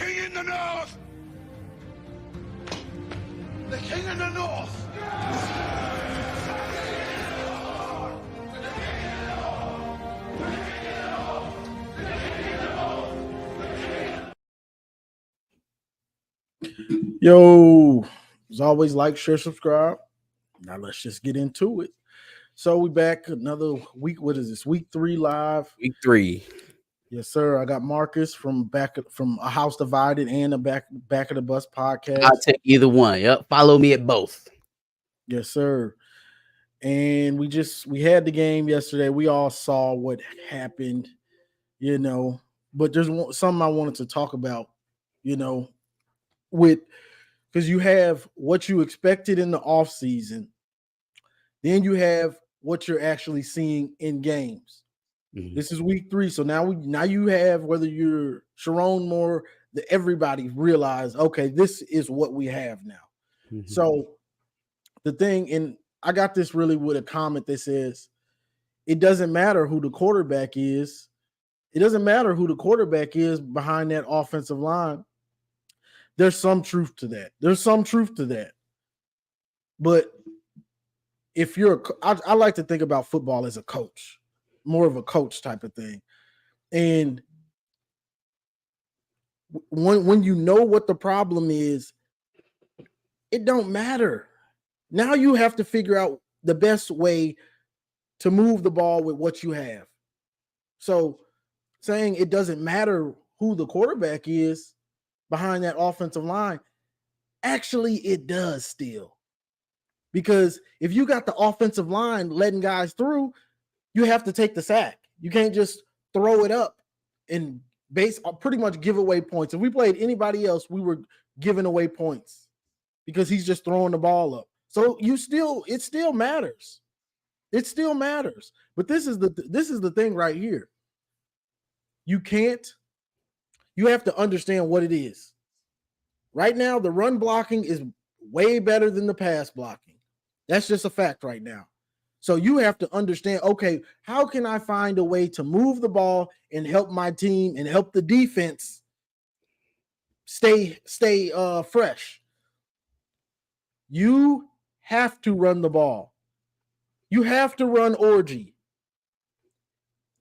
king in the north! The king in the north! Yo, as always, like, share, subscribe. Now let's just get into it. So we back another week. What is this? Week 3 live. Week 3. Yes, sir. I got Marcus from A House Divided and a back of the bus podcast. I'll take either one. Yep. Follow me at both. Yes, sir. And we had the game yesterday. We all saw what happened, but there's something I wanted to talk about, because you have what you expected in the offseason, then you have what you're actually seeing in games. Mm-hmm. This is week 3, so now you have, whether you're Sharon Moore, everybody realize, okay, this is what we have now. Mm-hmm. So the thing, and I got this really with a comment that says, it doesn't matter who the quarterback is. It doesn't matter who the quarterback is behind that offensive line. There's some truth to that. But if I like to think about football as a coach, more of a coach type of thing. And when you know what the problem is, it don't matter. Now you have to figure out the best way to move the ball with what you have. So saying it doesn't matter who the quarterback is behind that offensive line, actually it does still. Because if you got the offensive line letting guys through, you have to take the sack. You can't just throw it up and pretty much give away points. If we played anybody else, we were giving away points because he's just throwing the ball up. So it still matters. It still matters. But this is the thing right here. You have to understand what it is. Right now, the run blocking is way better than the pass blocking. That's just a fact right now. So you have to understand, okay, how can I find a way to move the ball and help my team and help the defense stay fresh? You have to run the ball. You have to run orgy.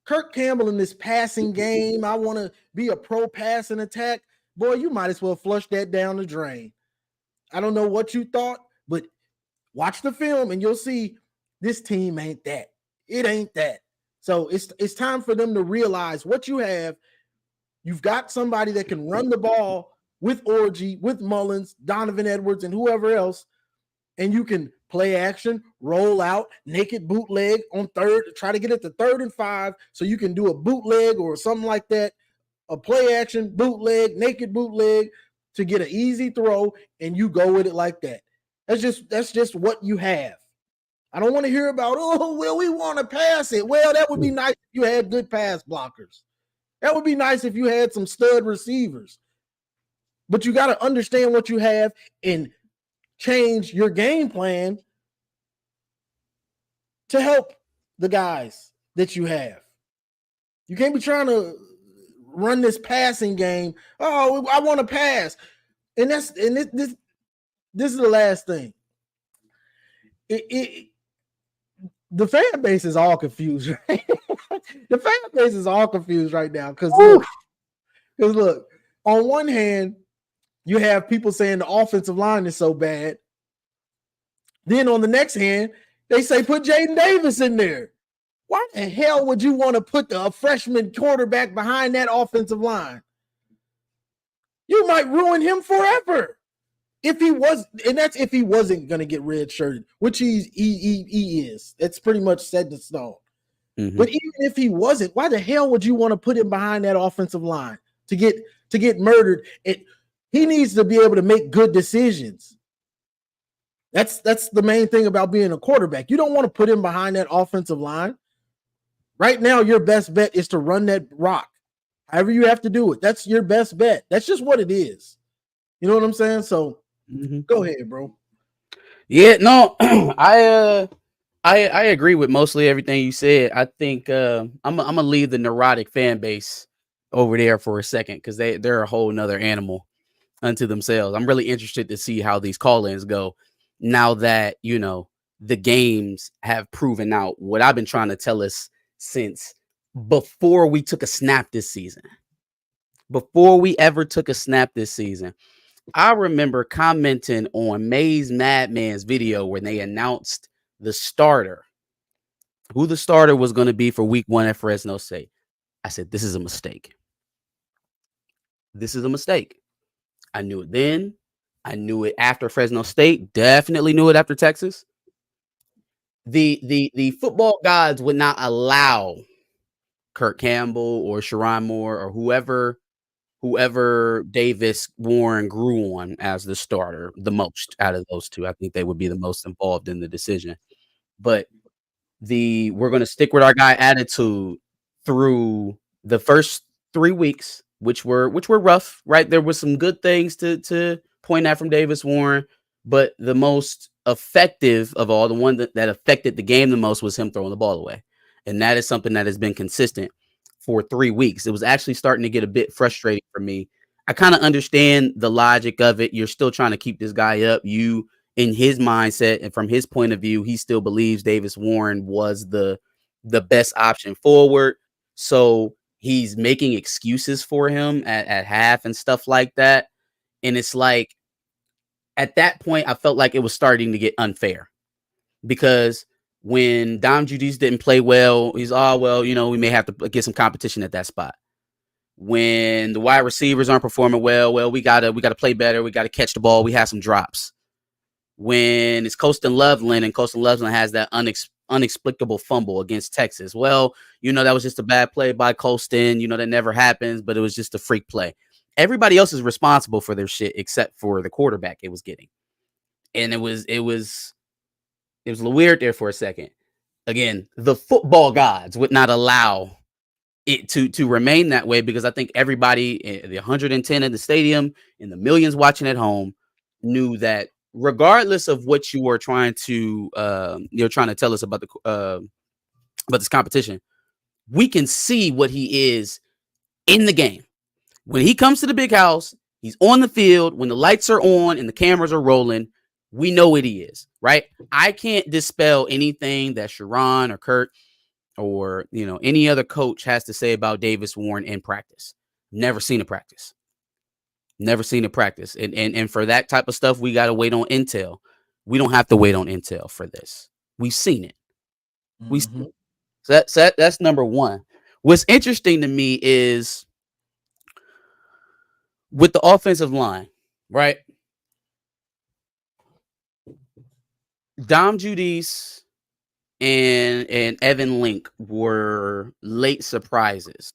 Kirk Campbell in this passing game, I want to be a pro passing attack. Boy, you might as well flush that down the drain. I don't know what you thought, but watch the film and you'll see this team ain't that. It ain't that. So it's time for them to realize what you have. You've got somebody that can run the ball with Orgy, with Mullins, Donovan Edwards, and whoever else, and you can play action, roll out, naked bootleg on third, try to get it to 3rd and 5 so you can do a bootleg or something like that, a play action, bootleg, naked bootleg to get an easy throw, and you go with it like that. That's just what you have. I don't want to hear about, we want to pass it. Well, that would be nice if you had good pass blockers. That would be nice if you had some stud receivers. But you got to understand what you have and change your game plan to help the guys that you have. You can't be trying to run this passing game. Oh, I want to pass. And this is the last thing. The fan base is all confused. Right? The fan base is all confused right now because look, on one hand, you have people saying the offensive line is so bad. Then on the next hand, they say put Jaden Davis in there. Why the hell would you want to put a freshman quarterback behind that offensive line? You might ruin him forever. If he wasn't going to get redshirted, which he is. It's pretty much set in stone. Mm-hmm. But even if he wasn't, why the hell would you want to put him behind that offensive line to get murdered? He needs to be able to make good decisions. That's the main thing about being a quarterback. You don't want to put him behind that offensive line. Right now, your best bet is to run that rock. However you have to do it. That's your best bet. That's just what it is. You know what I'm saying? So Go ahead, bro. Yeah, no, I agree with mostly everything you said. I think I'm gonna leave the neurotic fan base over there for a second because they're a whole nother animal unto themselves. I'm really interested to see how these call-ins go now that, the games have proven out what I've been trying to tell us since before we took a snap this season. Before we ever took a snap this season, I remember commenting on Maze Madman's video when they announced the starter, who the starter was going to be for week 1 at Fresno State. I said, this is a mistake. This is a mistake. I knew it then. I knew it after Fresno State. Definitely knew it after Texas. The football gods would not allow Kirk Campbell or Sherrone Moore or whoever Davis Warren grew on as the starter the most out of those two. I think they would be the most involved in the decision. But we're going to stick with our guy attitude through the first 3 weeks, which were rough, right? There was some good things to point at from Davis Warren, but the most effective of all, the one that affected the game the most, was him throwing the ball away. And that is something that has been consistent for 3 weeks. It was actually starting to get a bit frustrating for me. I kind of understand the logic of it. You're still trying to keep this guy up. In his mindset and from his point of view, he still believes Davis Warren was the best option forward. So he's making excuses for him at half and stuff like that. And it's like, at that point, I felt like it was starting to get unfair because when Dom Judice didn't play well, he's, we may have to get some competition at that spot. When the wide receivers aren't performing well, we gotta play better. We gotta catch the ball. We have some drops. When it's Colston Loveland and Colston Loveland has that inexplicable fumble against Texas. Well, that was just a bad play by Colston. That never happens, but it was just a freak play. Everybody else is responsible for their shit except for the quarterback it was getting. And it was a little weird there for a second. Again, the football gods would not allow it to remain that way because I think everybody, the 110 in the stadium and the millions watching at home, knew that regardless of what you were trying to tell us about this competition, we can see what he is in the game. When he comes to the big house, he's on the field. When the lights are on and the cameras are rolling, we know what he is, right? I can't dispel anything that Sherrone or Kurt or any other coach has to say about Davis Warren in practice. Never seen a practice. And for that type of stuff, we got to wait on intel. We don't have to wait on intel for this. We've seen it. Mm-hmm. So that's number one. What's interesting to me is with the offensive line, right? Dom Judice and Evan Link were late surprises.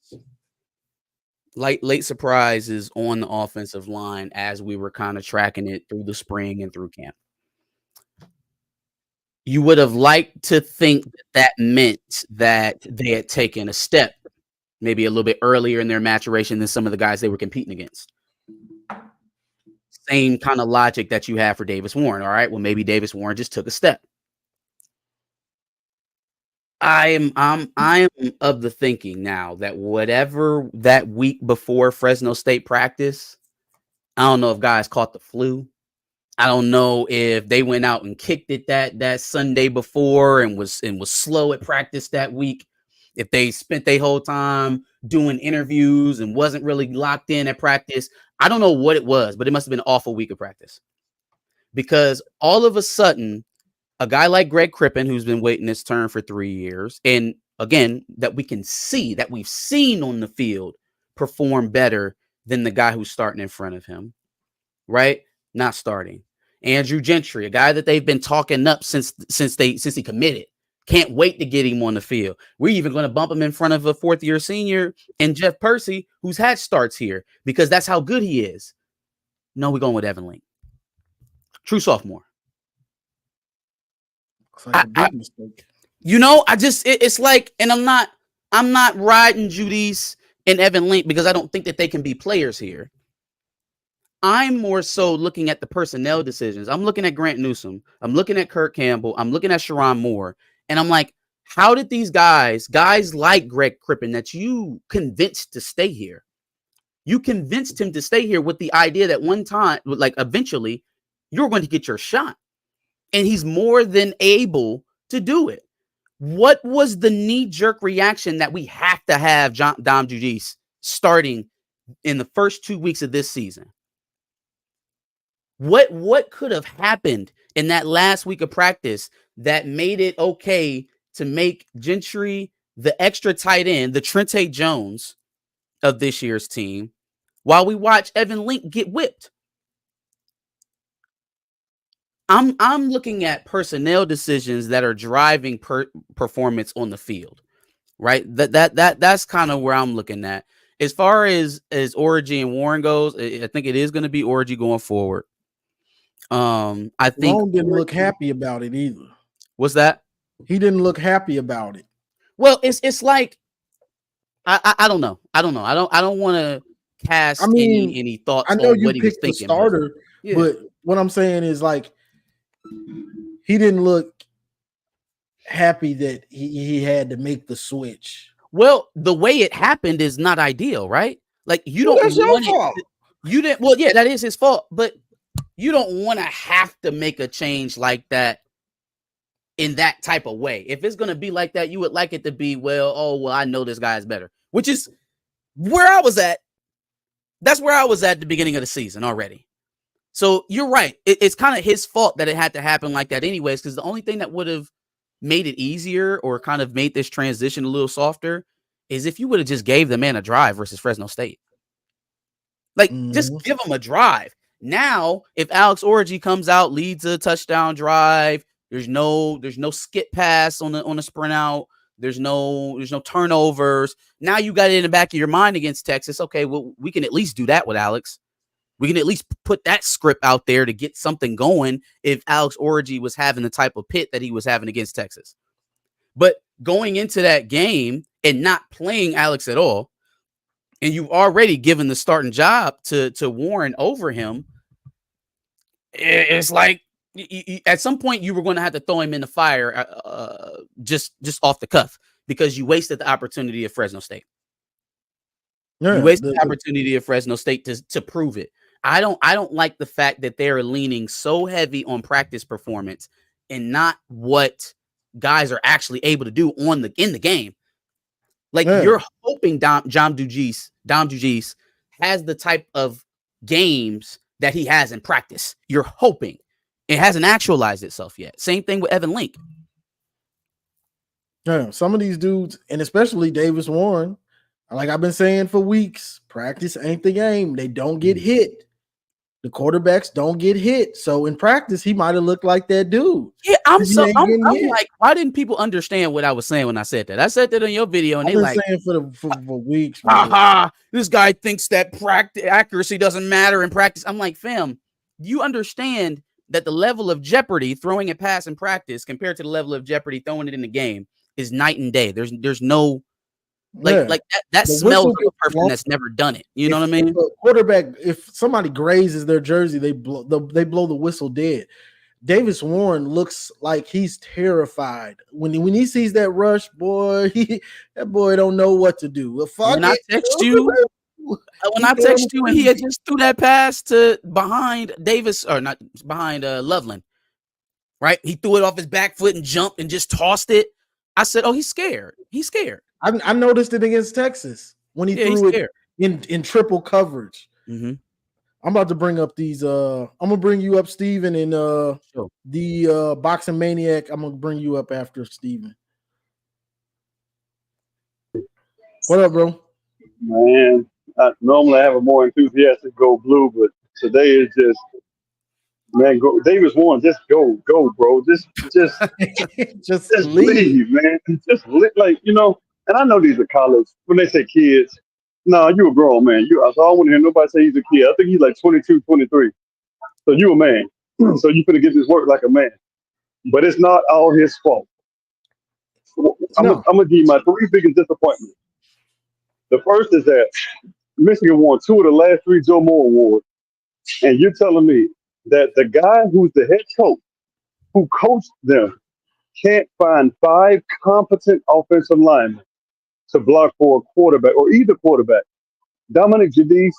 Late surprises on the offensive line as we were kind of tracking it through the spring and through camp. You would have liked to think that meant that they had taken a step, maybe a little bit earlier in their maturation than some of the guys they were competing against. Same kind of logic that you have for Davis Warren. All right, well, maybe Davis Warren just took a step. I am of the thinking now that whatever that week before Fresno State practice, I don't know if guys caught the flu. I don't know if they went out and kicked it that Sunday before and was slow at practice that week. If they spent their whole time doing interviews and wasn't really locked in at practice, I don't know what it was, but it must have been an awful week of practice. Because all of a sudden, a guy like Greg Crippen, who's been waiting his turn for 3 years, and again, that we can see, that we've seen on the field, perform better than the guy who's starting in front of him, right? Not starting. Andrew Gentry, a guy that they've been talking up since he committed. Can't wait to get him on the field. We're even going to bump him in front of a fourth-year senior and Jeff Percy, who's had starts here, because that's how good he is. No, we're going with Evan Link. True sophomore. Looks like a big mistake. It's like, and I'm not riding Judice and Evan Link because I don't think that they can be players here. I'm more so looking at the personnel decisions. I'm looking at Grant Newsome. I'm looking at Kirk Campbell. I'm looking at Sherrone Moore. And I'm like, how did these guys like Greg Crippen that you convinced to stay here, You convinced him to stay here with the idea that one time, like eventually, you're going to get your shot. And he's more than able to do it. What was the knee-jerk reaction that we have to have Dom Judice starting in the first 2 weeks of this season? What could have happened in that last week of practice that made it okay to make Gentry the extra tight end, the Trente Jones of this year's team, while we watch Evan Link get whipped? I'm looking at personnel decisions that are driving performance on the field, right? That's kind of where I'm looking at. As far as Orji and Warren goes, I think it is going to be Orji going forward. I think Long didn't look happy about it either. What's that? He didn't look happy about it. Well, it's like I don't know. I don't want to cast any thoughts I know on you what he was picked the thinking. starter, but what I'm saying is like he didn't look happy that he had to make the switch. Well, the way it happened is not ideal, right? Like you don't that's want your fault. You didn't. Well, yeah, that is his fault, but you don't want to have to make a change like that in that type of way. If it's going to be like that, you would like it to be, well, I know this guy is better, which is where I was at. That's where I was at the beginning of the season already. So you're right. It's kind of his fault that it had to happen like that anyways, because the only thing that would have made it easier or kind of made this transition a little softer is if you would have just gave the man a drive versus Fresno State. Like, just give him a drive. Now, if Alex Orji comes out, leads a touchdown drive, there's no skip pass on the sprint out, there's no turnovers. Now you got it in the back of your mind against Texas. Okay, well, we can at least do that with Alex. We can at least put that script out there to get something going if Alex Orji was having the type of pit that he was having against Texas. But going into that game and not playing Alex at all, and you've already given the starting job to Warren over him, it's like at some point you were going to have to throw him in the fire just off the cuff because you wasted the opportunity of Fresno State. You wasted the opportunity of Fresno State to prove it. I don't like the fact that they're leaning so heavy on practice performance and not what guys are actually able to do in the game. Like you're hoping Dom Judice has the type of games that he has in practice. You're hoping. It hasn't actualized itself yet. Same thing with Evan Link. Yeah, some of these dudes, and especially Davis Warren, like I've been saying for weeks, practice ain't the game. They don't get hit. The quarterbacks don't get hit. So in practice, he might have looked like that dude. Yeah, I'm like, why didn't people understand what I was saying when I said that? I said that in your video, and I've been saying for weeks. This guy thinks that accuracy doesn't matter in practice. I'm like, fam, you understand that the level of jeopardy throwing a pass in practice compared to the level of jeopardy throwing it in the game is night and day. There's no like that smells of a person that's never done it. You know what I mean? Quarterback, if somebody grazes their jersey, they blow the whistle dead. Davis Warren looks like he's terrified when he sees that rush, boy. That boy don't know what to do. Well, when I text you, and he had just threw that pass to behind Davis or not behind Loveland, right? He threw it off his back foot and jumped and just tossed it. I said, "Oh, he's scared. He's scared." I noticed it against Texas when he threw it in triple coverage. Mm-hmm. I'm about to bring up these. I'm gonna bring you up, Steven, and the Boxing Maniac. I'm gonna bring you up after Steven. What up, bro? Man, normally I have a more enthusiastic go blue, but today is just, man, go Davis Warren, just go, bro. Just just leave, man. Just like, and I know these are college. When they say kids, no, you a grown man. I don't want to hear nobody say he's a kid. I think he's like 22, 23. So you a man. So you finna get this work like a man. But it's not all his fault. I'm gonna give you my three biggest disappointments. The first is that Michigan won 2 of the last 3 Joe Moore awards. And you're telling me that the guy who's the head coach, who coached them, can't find 5 competent offensive linemen to block for a quarterback or either quarterback. Dominic Jadis,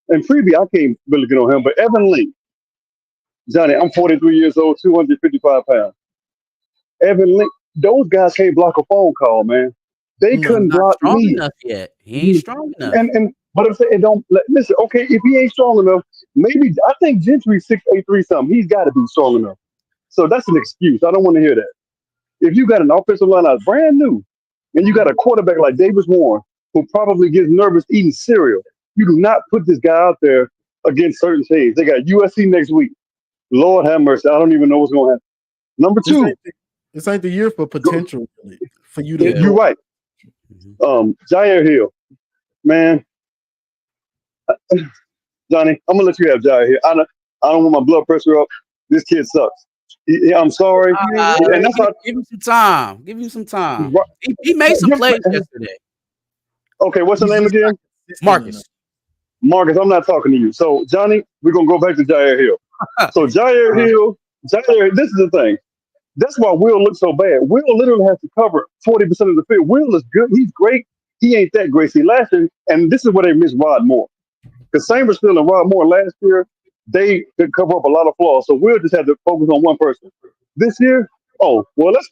and Freebie, I can't really get on him, but Evan Link, Johnny, I'm 43 years old, 255 pounds. Evan Link, those guys can't block a phone call, man. They No, He's couldn't not block strong me. enough yet. He ain't strong enough. And but I'm saying, don't listen. Okay, if he ain't strong enough, maybe I think Gentry's 6'8" something. He's got to be strong enough. So that's an excuse. I don't want to hear that. If you got an offensive line that's brand new, and you got a quarterback like Davis Warren, who probably gets nervous eating cereal, you do not put this guy out there against certain teams. They got USC next week. Lord have mercy. I don't even know what's going to happen. Number this two, ain't the year for potential really, for you to Yeah. you're build. right. Mhm. Jair Hill, man, Johnny, I'm gonna let you have Jair Hill. I don't want my blood pressure up. This kid sucks. I'm sorry, and that's how. Give him some time. Give him some time. Right, He made some plays yesterday. okay, what's the He's name just not again? consistent enough. Marcus. Marcus, I'm not talking to you. So, Johnny, we're gonna go back to Jair Hill. So Jair Hill, this is the thing. That's why Will looks so bad. Will literally has to cover 40% of the field. Will is good. He's great. He ain't that great. See, last year, and this is where they missed Rod Moore. Because Samersville and Rod Moore last year, they could cover up a lot of flaws. So Will just had to focus on one person. This year, oh, well, let's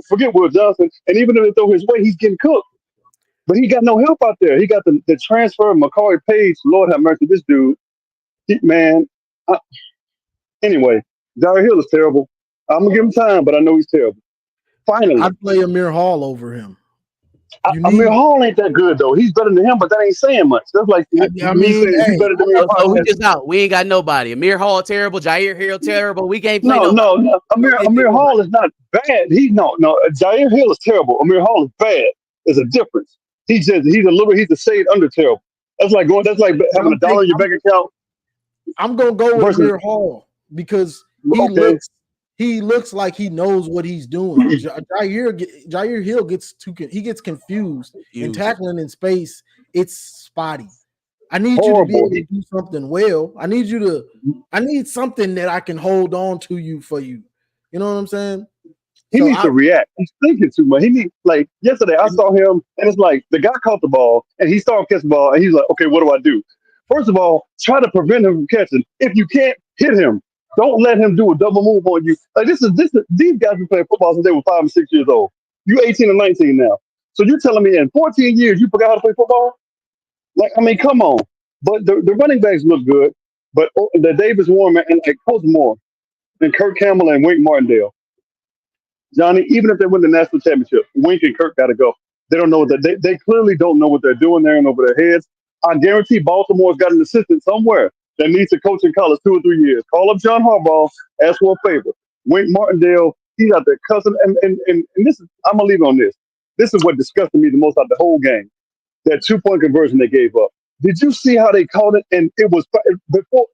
forget Will Johnson. And even if they throw his way, he's getting cooked. But he got no help out there. He got the transfer of McCoy Page. Lord have mercy, this dude. Man, anyway, Jair Hill is terrible. I'm going to give him time, but I know he's terrible. Finally, I'd play Amir Hall over him. You Amir need. Hall ain't that good, though. He's better than him, but that ain't saying much. That's like I me mean, saying, you hey, better than me in So we podcast. just out. We ain't got nobody. Amir Hall terrible. Jair Hill terrible. We can't play No, nobody. no, no. Amir Hall is not bad. No. Jair Hill is terrible. Amir Hall is bad. There's a difference. He's a shade under terrible. That's like having $1 in your bank account I'm gonna go with versus Amir Hall because okay. he looks like he knows what he's doing. Jair Hill gets confused and Huge. tackling in space. It's spotty. I need you to be Horrible. able to do something well. I need something that I can hold on to you for you. You know what I'm saying? He So needs to react. He's thinking too much. He needs like yesterday. I saw him, and it's like the guy caught the ball, and he started catching the ball, and he's like, "Okay, what do I do?" First of all, try to prevent him from catching. If you can't hit him, don't let him do a double move on you. Like these guys been playing football since they were 5 and 6 years old. You 18 and 19 now, so you're telling me in 14 years you forgot how to play football? Like, I mean, come on. But the running backs look good, but the Davis Warren and like Coach Moore and Kirk Campbell and Wink Martindale. Johnny, even if they win the national championship, Wink and Kirk got to go. They don't know that they clearly don't know what they're doing there and over their heads. I guarantee Baltimore's got an assistant somewhere that needs to coach in college 2 or 3 years. Call up John Harbaugh, ask for a favor. Wink Martindale, he's out there cussing. And this is, I'm going to leave it on this. This is what disgusted me the most out of the whole game. That 2-point conversion they gave up. Did you see how they called it? And it was before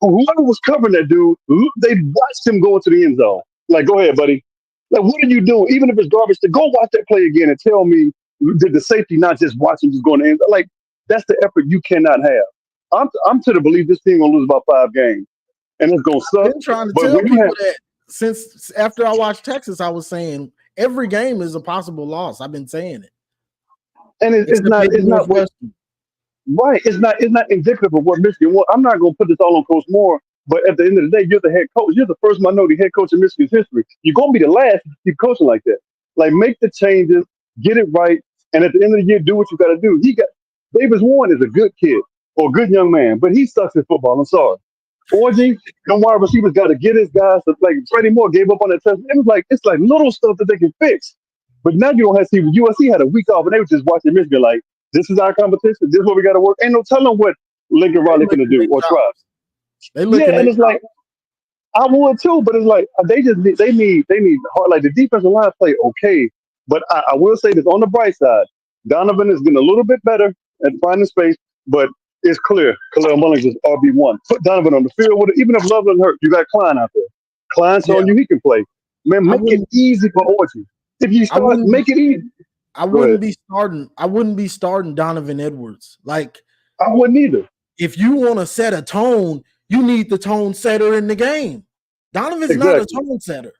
whoever was covering that dude, they watched him go into the end zone. Like, go ahead, buddy. Like, what are you doing? Even if it's garbage, to go watch that play again and tell me did the safety not just watch him just going to end? Like, that's the effort you cannot have. I'm to the believe this team gonna lose about 5 games, and it's gonna I've suck. been trying to But tell when you people have, that since after I watched Texas, I was saying every game is a possible loss. I've been saying it. and it's Except not maybe Northwestern. right. It's not indicative of what Michigan wants. I'm not gonna put this all on Coach Moore. But at the end of the day, you're the head coach. You're the first minority head coach in Michigan's history. You're gonna be the last if you keep coaching like that. Like, make the changes, get it right, and at the end of the year, do what you got to do. Davis Warren is a good kid or a good young man, but he sucks at football. I'm sorry. Orgy, them wide receivers got to get his guys. Like Freddie Moore gave up on that test. It's like little stuff that they can fix. But now you don't have to see. USC had a week off, and they were just watching Michigan like, this is our competition. This is what we got to work. Ain't no telling what Lincoln Riley They finna do looking or at try. They Yeah, looking and at it's like I would too, but it's like they need hard. Like the defensive line play okay, but I will say this on the bright side, Donovan is getting a little bit better at finding space, but it's clear Khalil Mullins is RB1. Put Donovan on the field with it. Even if Loveland hurt, you got Klein out there. Klein yeah. showing you he can play. Man, I make it wouldn't easy for Orchard. If you I start, wouldn't make it easy. I Go ahead. wouldn't be starting Donovan Edwards. Like, I wouldn't either. if you want to set a tone, you need the tone setter in the game. Donovan's not a Exactly. tone setter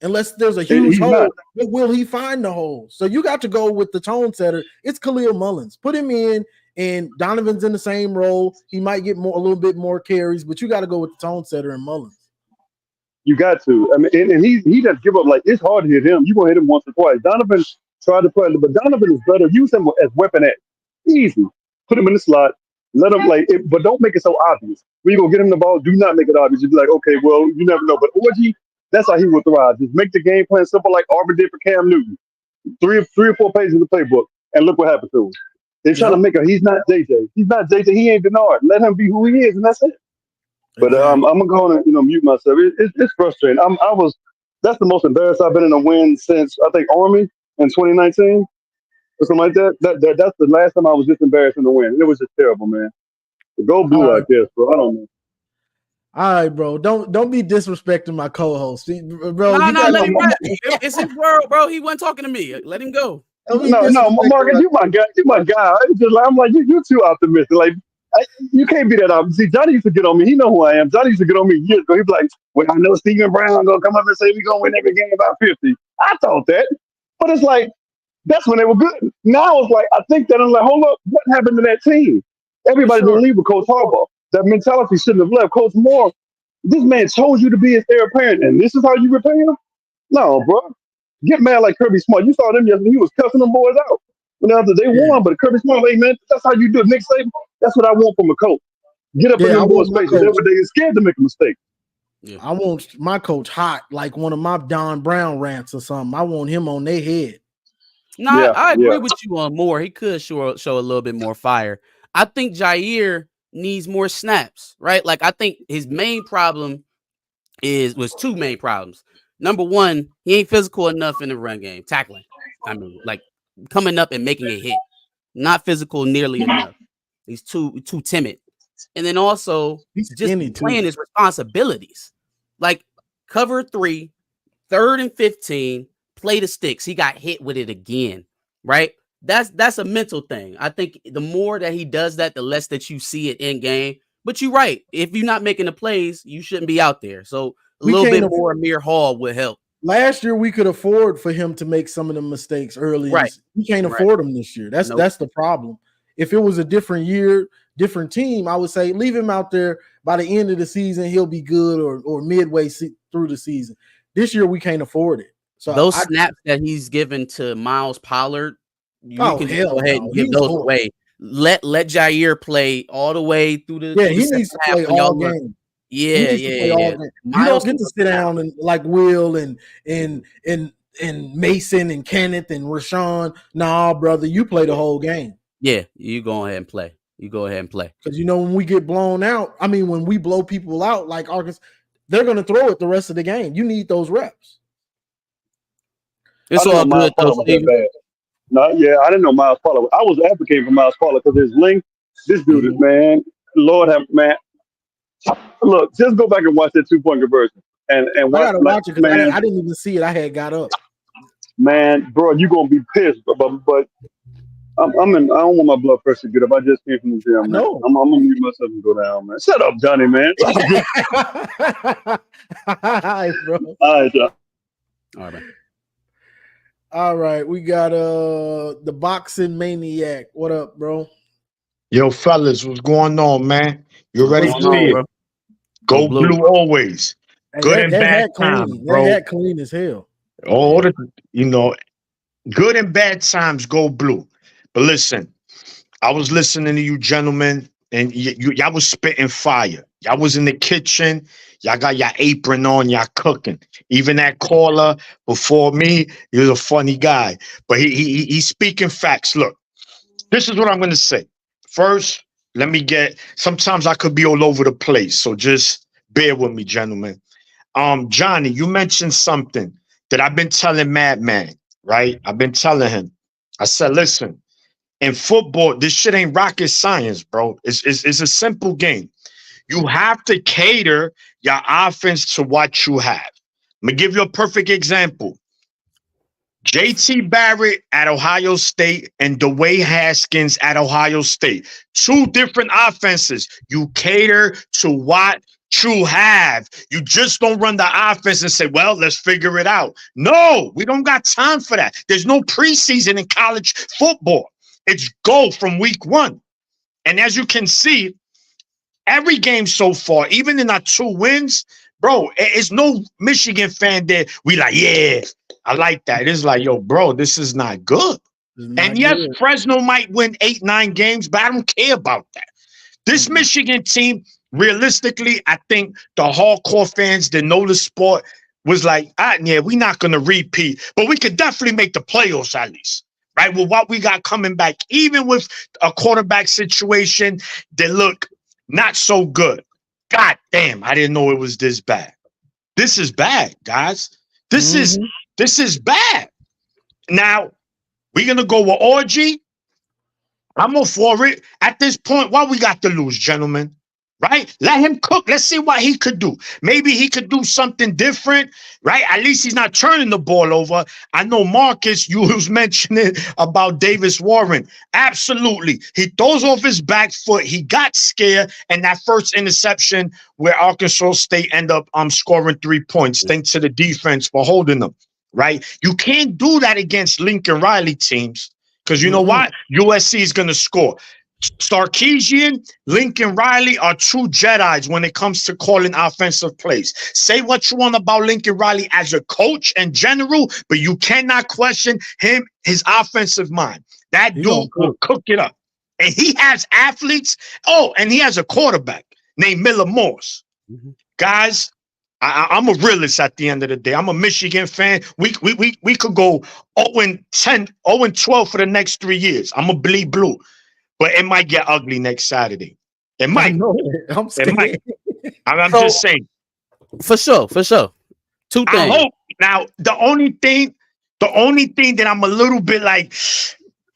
unless there's a And huge he's not. hole. But will he find the hole? So you got to go with the tone setter. It's Khalil Mullins. Put him in And Donovan's in the same role. He might get a little bit more carries, but you got to go with the tone setter and Mullins. You got to. I mean, and he doesn't give up. Like, it's hard to hit him. You gonna hit him once or twice. Donovan tried to play, but Donovan is better. Use him as weapon X. Easy. Put him in the slot. Let him but don't make it so obvious. When you gonna get him the ball, do not make it obvious. You be like, okay, well, you never know. But OG, that's how he will thrive. Just make the game plan simple, like Auburn did for Cam Newton. Three or four pages in the playbook, and look what happened to him. They're trying to make he's not JJ. He's not JJ. He ain't Denard. Let him be who he is, and that's it. But I'm gonna go on and mute myself. It's frustrating. That's the most embarrassed I've been in a win since I think Army in 2019 or something like that. That's the last time I was this embarrassed in a win. It was just terrible, man. Go blue, I guess, bro. I don't know. All right, bro. Don't be disrespecting my co-host, bro. No, let him. It's his world, bro. He wasn't talking to me. Let him go. No, Marcus, you my guy. You my guy. It's just like, I'm like you're too optimistic. Like you can't be that optimistic. See, Johnny used to get on me. He know who I am. Johnny used to get on me years ago. He'd be like, "Well, I know Stephen Brown gonna come up and say we gonna win every game about 50." I thought that, but it's like that's when they were good. Now it's like I think that I'm like, hold up, what happened to that team? Everybody didn't leave with Coach Harbaugh. That mentality shouldn't have left. Coach Moore, this man told you to be his heir apparent, and this is how you repay him? No, bro. Get mad like Kirby Smart. You saw them yesterday. He was cussing them boys out. After they won, but Kirby Smart, like, man, that's how you do it. Nick Saban, that's what I want from a coach. Get up in them boys' faces. They are scared to make a mistake. Yeah. I want my coach hot, like one of my Don Brown rants or something. I want him on their head. No, I agree with you on Moore. He could show a little bit more fire. I think Jair needs more snaps, right? Like, I think his main problem was two main problems. Number one, he ain't physical enough in the run game, tackling. I mean, like coming up and making a hit, not physical nearly enough. He's too timid. And then also, he's just playing his responsibilities. Like cover 3, 3rd and 15, play the sticks. He got hit with it again, right? That's a mental thing. I think the more that he does that, the less that you see it in game. But you're right. If you're not making the plays, you shouldn't be out there. So a little bit more Amir Hall would help. Last year, we could afford for him to make some of the mistakes early. Right. We can't afford them this year. That's the problem. If it was a different year, different team, I would say leave him out there. By the end of the season, he'll be good or midway through the season. This year, we can't afford it. So those snaps that he's given to Miles Pollard, you can go ahead and give those away. Let Jair play all the way through the he needs to play all game. Yeah. You don't get to sit down and like Will and Mason and Kenneth and Rashawn. Nah, brother, you play the whole game. Yeah, you go ahead and play. Because when we get blown out, I mean, when we blow people out like Arkansas, they're going to throw it the rest of the game. You need those reps. It's all good though, Steven. No, I didn't know Miles Pollard. I was advocating for Miles Pollard because his length. This dude is, man, Lord have, man. Look, just go back and watch that 2-point conversion. And I gotta watch it because I didn't even see it. I had got up. Man, bro, you're gonna be pissed. But I don't want my blood pressure to get up. I just came from the gym. No, I'm gonna mute myself and go down, man. Shut up, Johnny, man. All right, bro. All right, John. All right, man. All right, we got the boxing maniac. What up, bro? Yo, fellas, what's going on, man? You ready to see it? Go blue always. Hey, good and bad times, bro. They had clean as hell. All the, good and bad times go blue. But listen, I was listening to you gentlemen, and y'all was spitting fire. Y'all was in the kitchen. Y'all got your apron on. Y'all cooking. Even that caller before me, he was a funny guy. But he's speaking facts. Look, this is what I'm going to say. First, sometimes I could be all over the place. So just bear with me, gentlemen. Johnny, you mentioned something that I've been telling Madman, right? I've been telling him. I said, listen, in football, this shit ain't rocket science, bro. It's a simple game. You have to cater your offense to what you have. Let me give you a perfect example. JT Barrett at Ohio State and Dwayne Haskins at Ohio State. 2 different offenses. You cater to what you have. You just don't run the offense and say, well, let's figure it out. No, we don't got time for that. There's no preseason in college football. It's go from week 1. And as you can see, every game so far, even in our 2 wins, bro, it's no Michigan fan that we like, yeah, I like that. It's like, yo, bro, this is not good. And yes, good. Fresno might win 8, 9 games, but I don't care about that. This Michigan team, realistically, I think the hardcore fans that know the sport was like, yeah, we're not going to repeat, but we could definitely make the playoffs at least, right? With what we got coming back, even with a quarterback situation that look not so good. God damn, I didn't know it was this bad. This is bad, guys. This is bad. Now, we're going to go with orgy. I'm all for it. At this point, what we got to lose, gentlemen? Right? Let him cook. Let's see what he could do. Maybe he could do something different, right? At least he's not turning the ball over. I know, Marcus, you was mentioning about Davis Warren. Absolutely. He throws off his back foot. He got scared. And that first interception where Arkansas State end up scoring 3 points, thanks to the defense for holding them, right? You can't do that against Lincoln Riley teams. Because you know what? USC is going to score. Sarkisian, Lincoln Riley are true Jedis when it comes to calling offensive plays. Say what you want about Lincoln Riley as a coach in general, but you cannot question him, his offensive mind. That dude will cook it up. And he has athletes. Oh, and he has a quarterback named Miller Morse. Guys, I'm a realist at the end of the day. I'm a Michigan fan. We could go 0-10, 0-12 for the next 3 years. I'm a bleed blue. But it might get ugly next Saturday. It might. I'm scared. It might. I'm just saying. For sure. 2 things. I hope. Now, the only thing that I'm a little bit like,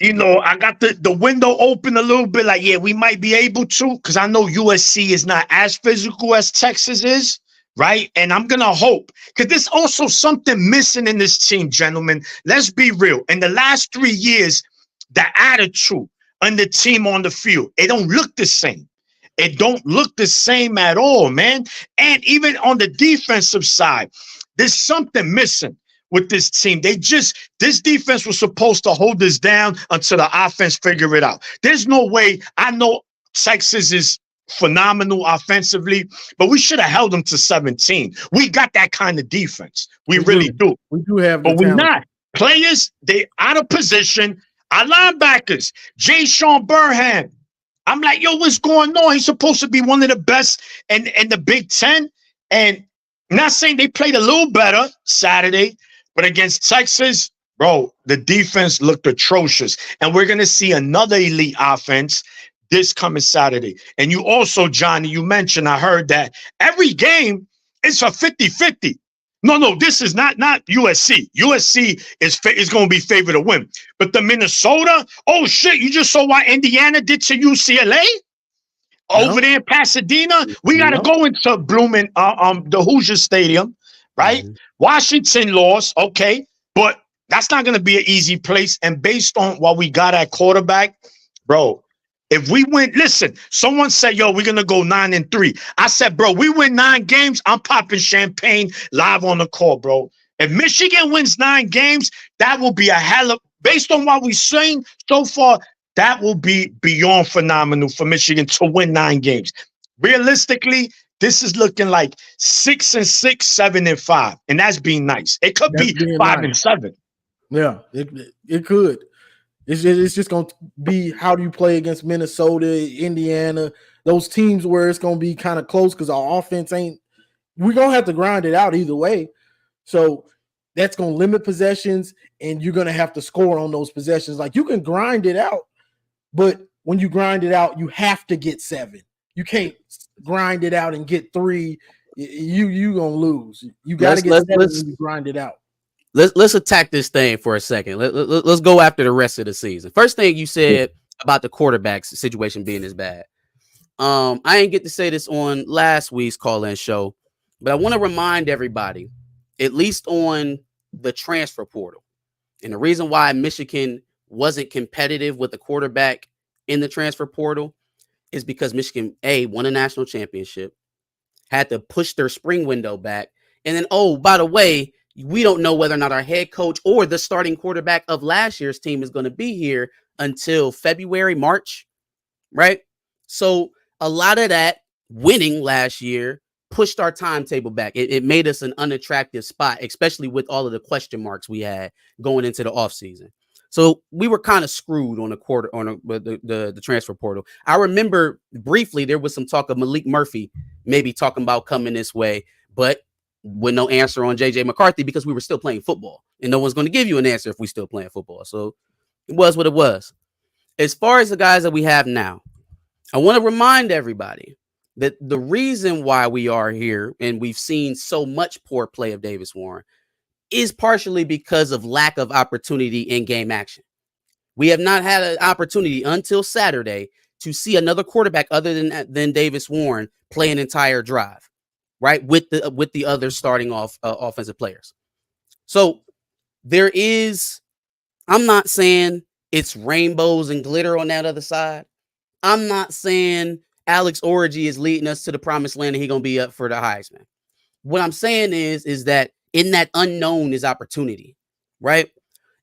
I got the window open a little bit like, yeah, we might be able to, because I know USC is not as physical as Texas is. Right. And I'm going to hope, because there's also something missing in this team, gentlemen. Let's be real. In the last 3 years, the attitude on the team on the field, it don't look the same. It don't look the same at all, man. And even on the defensive side, there's something missing with this team. This defense was supposed to hold us down until the offense figure it out. There's no way. I know Texas is phenomenal offensively, but we should have held them to 17. We got that kind of defense. We really do. We do have, but we're not. Players, they out of position. Our linebackers, Jay Sean Burhan. I'm like, yo, what's going on? He's supposed to be one of the best in the Big Ten. And I'm not saying they played a little better Saturday, but against Texas, bro, the defense looked atrocious. And we're going to see another elite offense this coming Saturday. And you also, Johnny, you mentioned, I heard that every game is a 50-50. No, this is not USC. USC is going to be favored to win. But the Minnesota, oh, shit, you just saw what Indiana did to UCLA? Over there in Pasadena? We got to go into Blooming, the Hoosier Stadium, right? Washington lost, okay. But that's not going to be an easy place. And based on what we got at quarterback, bro, if we win, listen, someone said, yo, we're going to go 9-3. I said, bro, we win 9 games. I'm popping champagne live on the call, bro. If Michigan wins 9 games, that will be a hell of, based on what we've seen so far, that will be beyond phenomenal for Michigan to win 9 games. Realistically, this is looking like 6-6, 7-5. And that's being nice. It could be 5-7. Yeah, it could. It's just going to be how do you play against Minnesota, Indiana, those teams where it's going to be kind of close because our offense ain't – we're going to have to grind it out either way. So that's going to limit possessions, and you're going to have to score on those possessions. Like, you can grind it out, but when you grind it out, you have to get 7. You can't grind it out and get 3. You going to lose. You got to get 7 when you grind it out. Let's attack this thing for a second. Let's go after the rest of the season. First thing you said about the quarterback situation being as bad. I didn't get to say this on last week's call-in show, but I want to remind everybody, at least on the transfer portal, and the reason why Michigan wasn't competitive with the quarterback in the transfer portal is because Michigan, won a national championship, had to push their spring window back, and then, oh, by the way, we don't know whether or not our head coach or the starting quarterback of last year's team is going to be here until February, March, right? So a lot of that winning last year pushed our timetable back. It made us an unattractive spot, especially with all of the question marks we had going into the offseason. So we were kind of screwed on the transfer portal. I remember briefly there was some talk of Malik Murphy maybe talking about coming this way, but with no answer on JJ McCarthy because we were still playing football, and no one's going to give you an answer if we still playing football. So it was what it was. As far as the guys that we have now, I want to remind everybody that the reason why we are here and we've seen so much poor play of Davis Warren is partially because of lack of opportunity in game action. We have not had an opportunity until Saturday to see another quarterback other than Davis Warren play an entire drive, right? With the other starting offensive players. So there is, I'm not saying it's rainbows and glitter on that other side. I'm not saying Alex Orji is leading us to the promised land and he's going to be up for the Heisman. What I'm saying is that in that unknown is opportunity, right?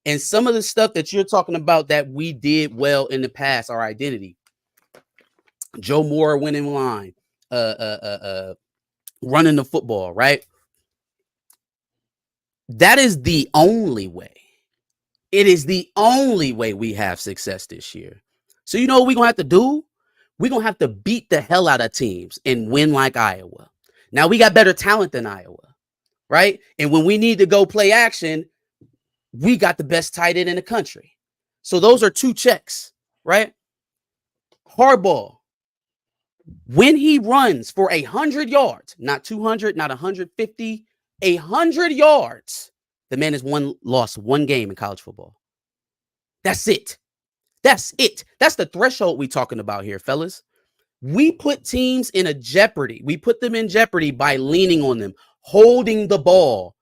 And some of the stuff that you're talking about that we did well in the past, our identity. Joe Moore went in line, running the football, right? That is the only way. It is the only way we have success this year. So you know what we're going to have to do? We're going to have to beat the hell out of teams and win like Iowa. Now, we got better talent than Iowa, right? And when we need to go play action, we got the best tight end in the country. So those are two checks, right? Harbaugh, when he runs for 100 yards, not 200, not 150, 100 yards, the man has lost one game in college football. That's it. That's it. That's the threshold we're talking about here, fellas. We put teams in a jeopardy. We put them in jeopardy by leaning on them, holding the ball.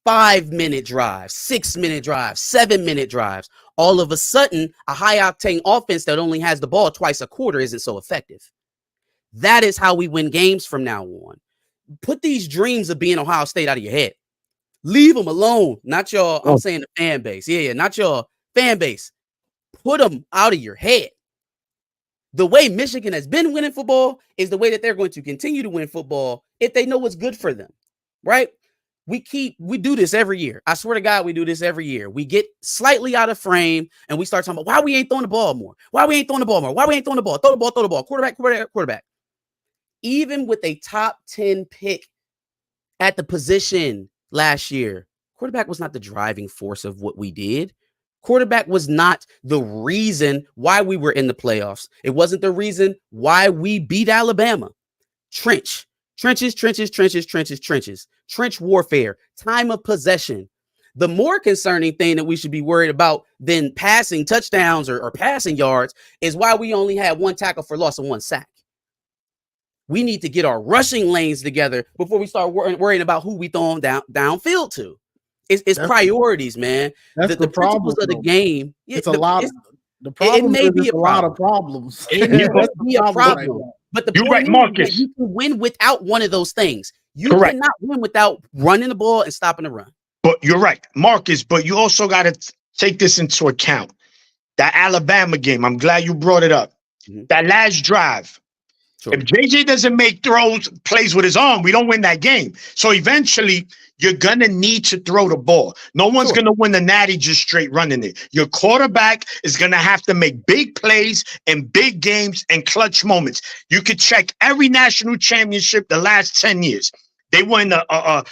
5-minute drives, 6-minute drives, 7-minute drives. All of a sudden, a high-octane offense that only has the ball twice a quarter isn't so effective. That is how we win games from now on. Put these dreams of being Ohio State out of your head. Leave them alone. Not your, I'm saying the fan base. Yeah, not your fan base. Put them out of your head. The way Michigan has been winning football is the way that they're going to continue to win football if they know what's good for them, right? We do this every year. I swear to God, we do this every year. We get slightly out of frame and we start talking about why we ain't throwing the ball more. Why we ain't throwing the ball more. Why we ain't throwing the ball. Throw the ball. Quarterback. Even with a top 10 pick at the position last year, quarterback was not the driving force of what we did. Quarterback was not the reason why we were in the playoffs. It wasn't the reason why we beat Alabama. Trenches, trench warfare, time of possession. The more concerning thing that we should be worried about than passing touchdowns or passing yards is why we only had one tackle for loss and one sack. We need to get our rushing lanes together before we start worrying about who we throw them downfield to. It's priorities, man. That's the principles problem, of the game. It's a lot. The problem may be a lot of problems. It may be a problem. Right, but the you're right, point Marcus. is that you can win without one of those things. You Correct. cannot win without running the ball and stopping the run. But you're right, Marcus. But you also got to take this into account. That Alabama game, I'm glad you brought it up. Mm-hmm. That last drive. Sure. If JJ doesn't make plays with his arm, we don't win that game. So eventually, you're going to need to throw the ball. No one's going to win the natty just straight running it. Your quarterback is going to have to make big plays in big games and clutch moments. You could check every national championship the last 10 years. They win a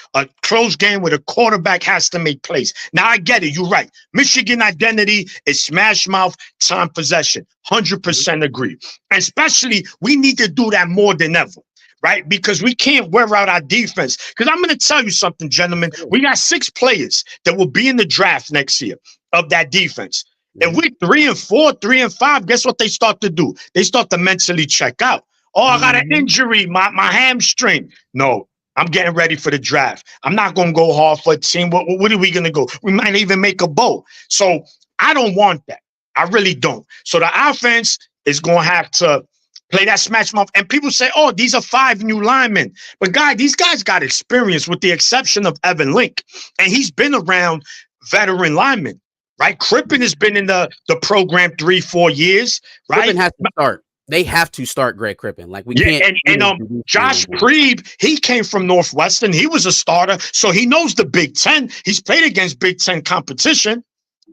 close game where the quarterback has to make plays. Now, I get it. You're right. Michigan identity is smash mouth, time possession. 100% agree. And especially, we need to do that more than ever, right? Because we can't wear out our defense. Because I'm going to tell you something, gentlemen. We got 6 players that will be in the draft next year of that defense. If we're 3 and 4, 3 and 5, guess what they start to do? They start to mentally check out. Oh, I got an injury, my hamstring. No. I'm getting ready for the draft. I'm not going to go hard for a team. What are we going to go? We might even make a bowl. So I don't want that. I really don't. So the offense is going to have to play that smash mouth. And people say, oh, these are 5 new linemen. But, these guys got experience with the exception of Evan Link. And he's been around veteran linemen, right? Crippen has been in the program 3-4 years, right? Crippen has to start. They have to start Greg Crippen. Like we Yeah, can't. and Josh Preeb, he came from Northwestern. He was a starter, so he knows the Big Ten. He's played against Big Ten competition,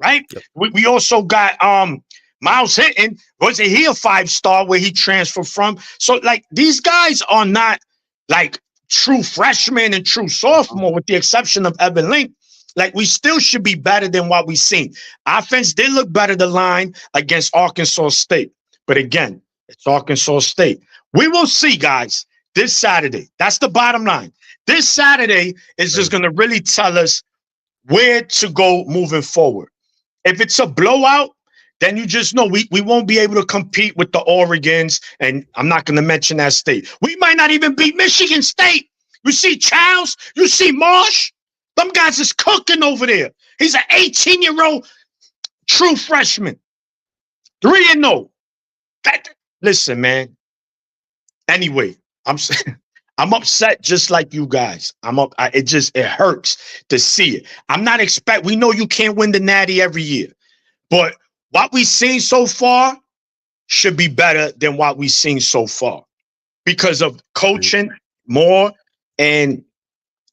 right? Yep. We also got Miles Hinton. Wasn't he a 5-star where he transferred from? So like these guys are not like true freshmen and true sophomore, with the exception of Evan Link. Like we still should be better than what we've seen. Offense did look better the line against Arkansas State, but again, it's Arkansas State. We will see, guys, this Saturday. That's the bottom line. This Saturday is just going to really tell us where to go moving forward. If it's a blowout, then you just know we won't be able to compete with the Oregons, and I'm not going to mention that state. We might not even beat Michigan State. You see Charles, you see Marsh, them guys is cooking over there. He's an 18-year-old true freshman. 3-0. Listen, man. Anyway, I'm upset just like you guys. It hurts to see it. I'm not we know you can't win the Natty every year, but what we've seen so far should be better than what we've seen so far because of coaching more and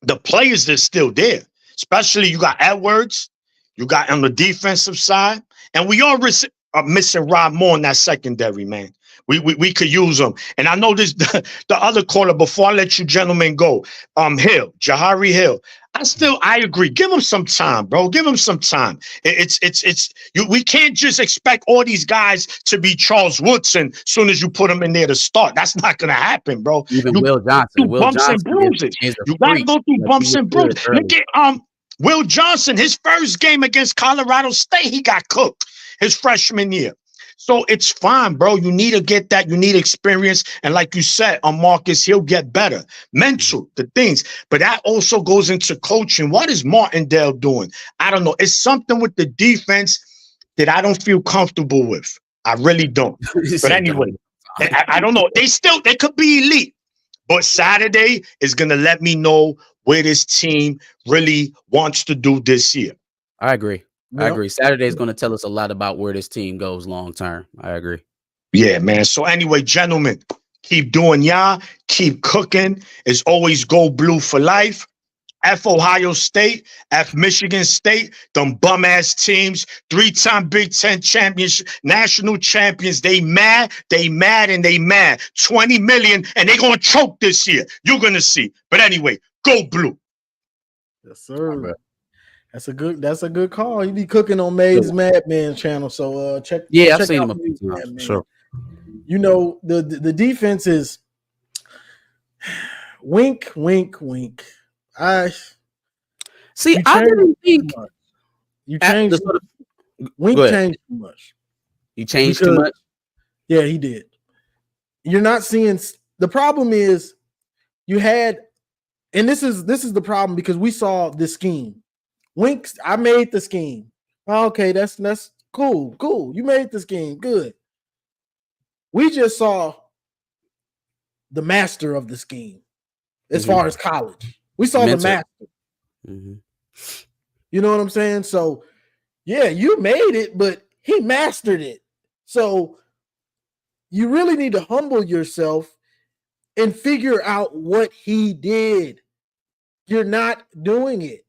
the players that's still there. Especially you got Edwards, you got on the defensive side, and we are missing Rob Moore in that secondary, man. We could use them. And I know this the other caller before I let you gentlemen go. Hill, Jahari Hill. I agree. Give him some time, bro. Give him some time. We can't just expect all these guys to be Charles Woodson as soon as you put them in there to start. That's not gonna happen, bro. Even Will Johnson. Will bumps Johnson and bruises. You gotta go through bumps and bruises. Look at Will Johnson, his first game against Colorado State, he got cooked his freshman year. So it's fine, bro. You need to get that. You need experience. And like you said, on Marcus, he'll get better. Mental, the things. But that also goes into coaching. What is Martindale doing? I don't know. It's something with the defense that I don't feel comfortable with. I really don't. But anyway, I don't know. They could be elite. But Saturday is going to let me know where this team really wants to do this year. I agree. Yep. I agree. Saturday is going to tell us a lot about where this team goes long term. I agree. Yeah, man. So anyway, gentlemen, keep doing y'all. Keep cooking. It's always go blue for life. F Ohio State, F Michigan State, them bum-ass teams, 3-time Big Ten champions, national champions. They mad, and they mad. 20 million, and they going to choke this year. You're going to see. But anyway, go blue. Yes, sir. That's a good call. You be cooking on Mays Madman channel, so check. Yeah, check I've seen out him a few times. Sure. You know the defense is wink, wink, wink. I didn't think you changed. Wink changed too much. You changed too much. Yeah, he did. You're not seeing. The problem is you had, and this is the problem because we saw the scheme. Winks, I made the scheme. Okay, that's cool. You made the scheme. Good. We just saw the master of the scheme as far as college. We saw the master. Mm-hmm. You know what I'm saying? So, yeah, you made it, but he mastered it. So, you really need to humble yourself and figure out what he did. You're not doing it.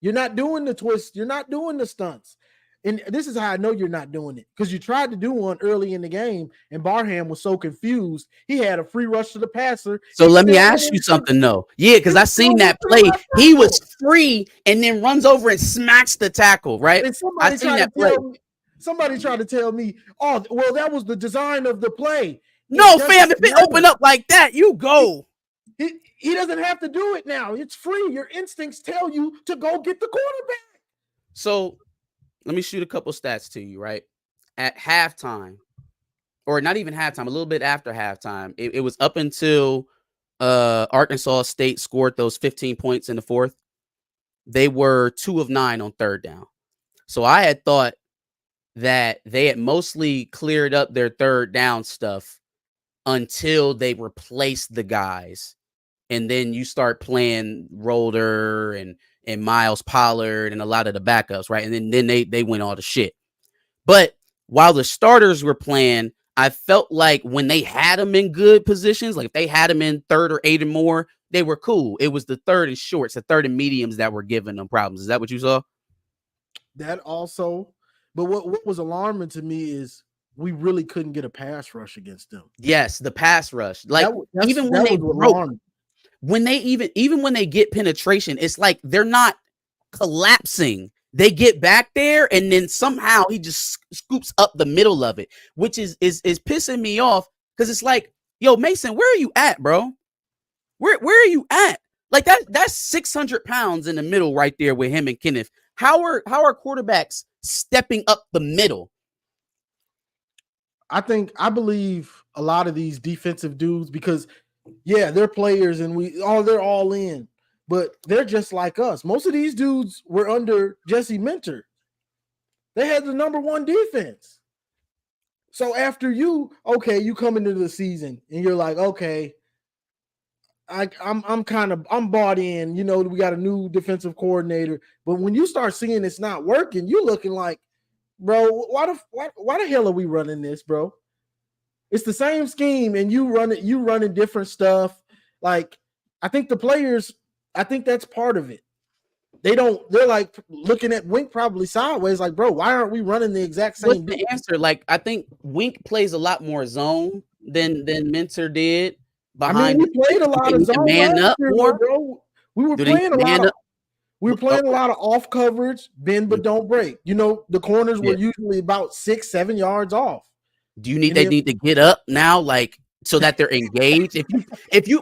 You're not doing the twist. You're not doing the stunts. And this is how I know you're not doing it. Because you tried to do one early in the game, and Barham was so confused. He had a free rush to the passer. So let me ask you something, though. Yeah, because I seen that play. He was free and then runs over and smacks the tackle, right? And somebody tried to tell me, oh, well, that was the design of the play. No, fam, if it opened up like that, you go. He doesn't have to do it now. It's free. Your instincts tell you to go get the quarterback. So let me shoot a couple stats to you, right? At halftime, or not even halftime, a little bit after halftime, it was up until Arkansas State scored those 15 points in the fourth. They were 2 of 9 on third down. So I had thought that they had mostly cleared up their third down stuff until they replaced the guys. And then you start playing Rolder and Miles Pollard and a lot of the backups, right? And then they went all to shit. But while the starters were playing, I felt like when they had him in good positions, like if they had him in third or 8 or more, they were cool. It was the third and shorts, the third and mediums that were giving them problems. Is that what you saw? That also, but what was alarming to me is we really couldn't get a pass rush against them. Yes, the pass rush. Like even when that they was broke, alarming. when they even when they get penetration, it's like they're not collapsing. They get back there and then somehow he just scoops up the middle of it, which is pissing me off because it's like, yo, Mason, where are you at, bro? Where are you at? Like that's 600 pounds in the middle right there with him and Kenneth. How are quarterbacks stepping up the middle? I believe a lot of these defensive dudes, because yeah, they're players and they're all in, but they're just like us. Most of these dudes were under Jesse Minter. They had the number 1 defense. So after you come into the season and you're like, okay, I'm bought in, we got a new defensive coordinator. But when you start seeing it's not working, you're looking like, bro, why the hell are we running this, bro? It's the same scheme and you running different stuff. Like, I think the players, I think that's part of it. They're like looking at Wink probably sideways, like, bro, why aren't we running the exact same? What's the answer? Like, I think Wink plays a lot more zone than Minter did. We played a lot of zone man up more, bro. We were playing a lot of off coverage, bend but don't break. The corners were usually about 6-7 yards off. Do you need need to get up now, like, so that they're engaged?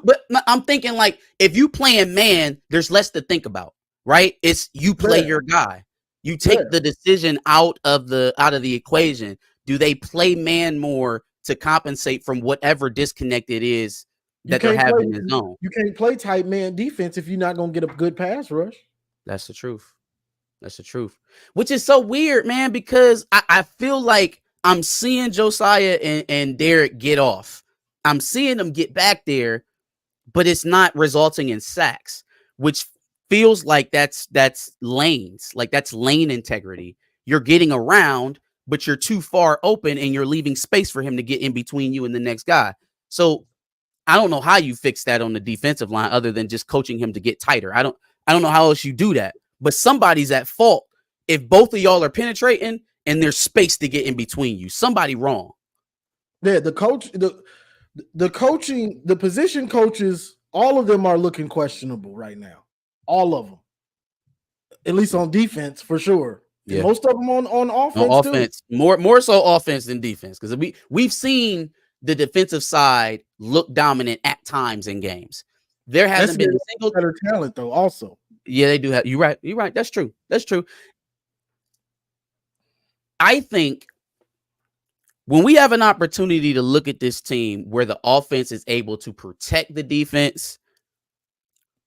But I'm thinking, like, if you playing man, there's less to think about, right? It's you play your guy. You take the decision out of the equation. Do they play man more to compensate from whatever disconnect it is that they're having in zone? You can't play tight man defense if you're not going to get a good pass rush. That's the truth. That's the truth. Which is so weird, man, because I feel like I'm seeing Josiah and Derek get off. I'm seeing them get back there, but it's not resulting in sacks, which feels like that's lanes, like that's lane integrity. You're getting around, but you're too far open and you're leaving space for him to get in between you and the next guy. So I don't know how you fix that on the defensive line other than just coaching him to get tighter. I don't know how else you do that, but somebody's at fault. If both of y'all are penetrating and there's space to get in between you, somebody wrong. Yeah, the coach, the coaching, the position coaches, all of them are looking questionable right now. All of them, at least on defense for sure. Yeah. Most of them on offense. On offense, too. More so offense than defense, because we've seen the defensive side look dominant at times in games. There hasn't been a single better talent though. Also, yeah, they do have. You're right. That's true. I think when we have an opportunity to look at this team where the offense is able to protect the defense,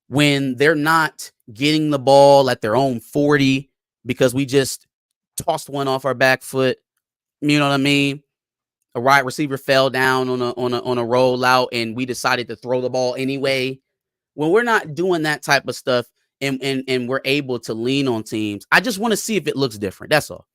when they're not getting the ball at their own 40 because we just tossed one off our back foot, you know what I mean? A wide receiver fell down on a rollout and we decided to throw the ball anyway. When we're not doing that type of stuff and we're able to lean on teams, I just want to see if it looks different. That's all.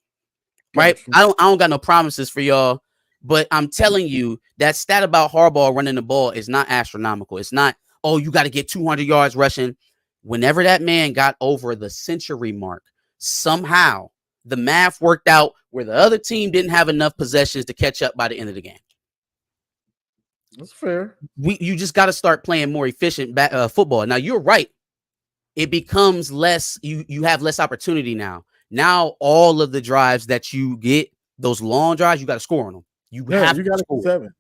Right? I don't got no promises for y'all, but I'm telling you that stat about Harbaugh running the ball is not astronomical. It's not, oh, you got to get 200 yards rushing. Whenever that man got over the century mark, somehow the math worked out where the other team didn't have enough possessions to catch up by the end of the game. That's fair. You just got to start playing more efficient football. Now, you're right. It becomes less, you have less opportunity now. Now, all of the drives that you get, those long drives, you got to score on them. You got to score. 7.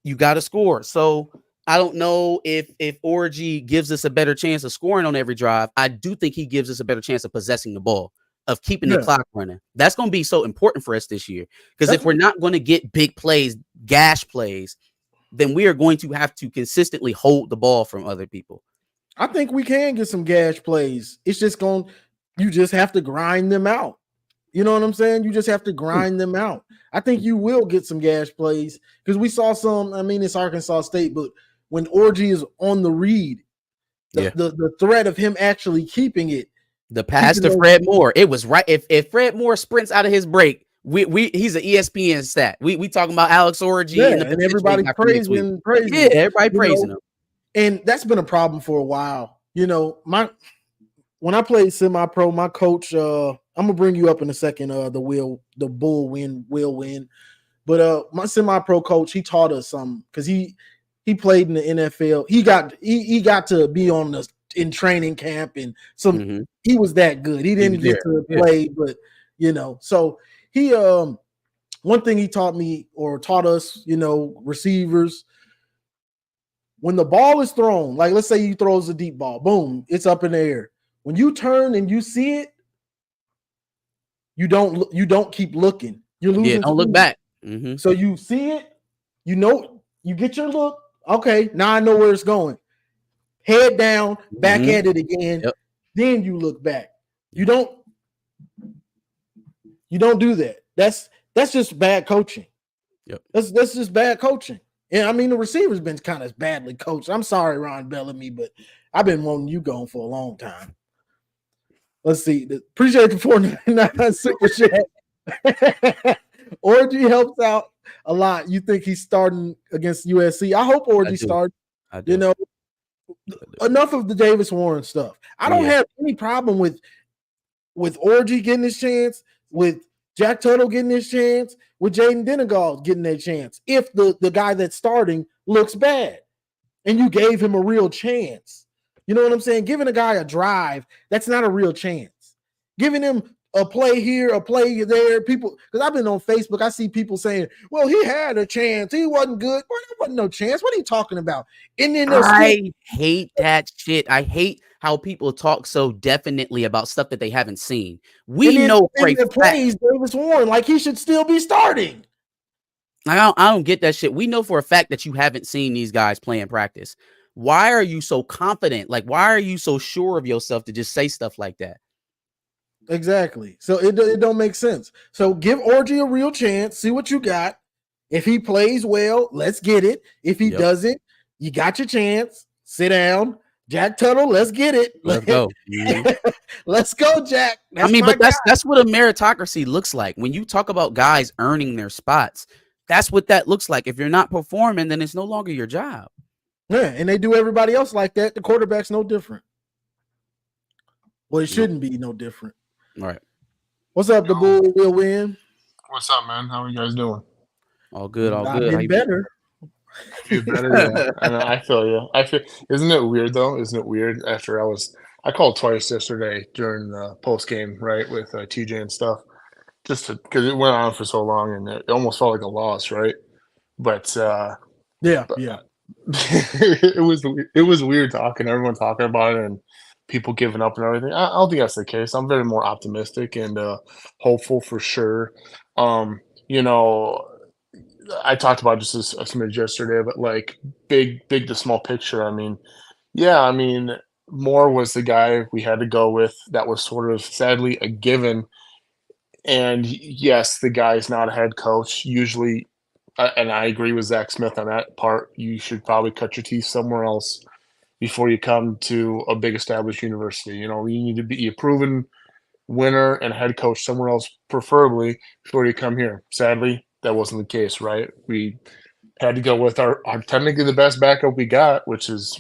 You got to score. So I don't know if Orgy gives us a better chance of scoring on every drive. I do think he gives us a better chance of possessing the ball, of keeping the clock running. That's going to be so important for us this year. Because if we're not going to get big plays, gash plays, then we are going to have to consistently hold the ball from other people. I think we can get some gash plays. It's just you just have to grind them out. You know what I'm saying? You just have to grind them out. I think you will get some gash plays because we saw some. I mean, it's Arkansas State, but when Orgy is on the read, the threat of him actually keeping it. The pass to Fred Moore, it was right. If Fred Moore sprints out of his break, He's an ESPN stat. We talking about Alex Orji and the and potential he everybody's got for next week. praising Yeah, him, everybody praising him. and that's been a problem for a while. When I played semi-pro, my coach, I'm gonna bring you up in a second. The bull will win. But my semi-pro coach, he taught us something because he played in the NFL. He got to be in training camp and he was that good. He didn't get to play, but so he one thing he taught me or taught us, receivers, when the ball is thrown, like let's say he throws a deep ball, boom, it's up in the air. When you turn and you see it, you don't keep looking. You're losing. Don't look back. So you see it, you get your look. Okay, now I know where it's going. Head down, back at it again. Yep. Then you look back. You don't do that. That's just bad coaching. Yep. That's just bad coaching. And I mean, the receiver's been kind of badly coached. I'm sorry, Ron Bellamy, but I've been wanting you going for a long time. Let's see. Appreciate the $4.99 super chat. Orji helps out a lot. You think he's starting against USC? I hope Orji starts. Enough of the Davis Warren stuff. I don't have any problem with Orji getting his chance, with Jack Tuttle getting his chance, with Jaden Denegal getting their chance. If the guy that's starting looks bad and you gave him a real chance. You know what I'm saying? Giving a guy a drive, that's not a real chance. Giving him a play here, a play there, people, because I've been on Facebook, I see people saying, well, he had a chance, he wasn't good. Well, there wasn't no chance. What are you talking about? And then I hate that shit. I hate how people talk so definitely about stuff that they haven't seen. We know for a fact plays Davis Warren like he should still be starting. I don't get that shit. We know for a fact that you haven't seen these guys play in practice. Why are you so confident? Like, why are you so sure of yourself to just say stuff like that? Exactly. So it don't make sense. So give Orji a real chance. See what you got. If he plays well, let's get it. If he doesn't, you got your chance. Sit down. Jack Tuttle, let's get it. Let's go. Let's go, Jack. But that's what a meritocracy looks like. When you talk about guys earning their spots, that's what that looks like. If you're not performing, then it's no longer your job. Yeah, and they do everybody else like that. The quarterback's no different. Well, it shouldn't be no different. All right. What's up, the Bull will win? What's up, man? How are you guys doing? All good, all good. How you better. You better, yeah. I feel you. Isn't it weird though? Isn't it weird? I called twice yesterday during the post game, right, with TJ and stuff, just because it went on for so long and it almost felt like a loss, right? But yeah. it was weird talking, everyone talking about it and people giving up and everything. I don't think that's the case. I'm very more optimistic and hopeful for sure. I talked about just a smidge yesterday, but like big to small picture. I mean, Moore was the guy we had to go with. That was sort of sadly a given. And yes, the guy is not a head coach. Usually, and I agree with Zach Smith on that part, you should probably cut your teeth somewhere else before you come to a big established university. You need to be a proven winner and head coach somewhere else, preferably, before you come here. Sadly, that wasn't the case, right? We had to go with our technically the best backup we got, which is,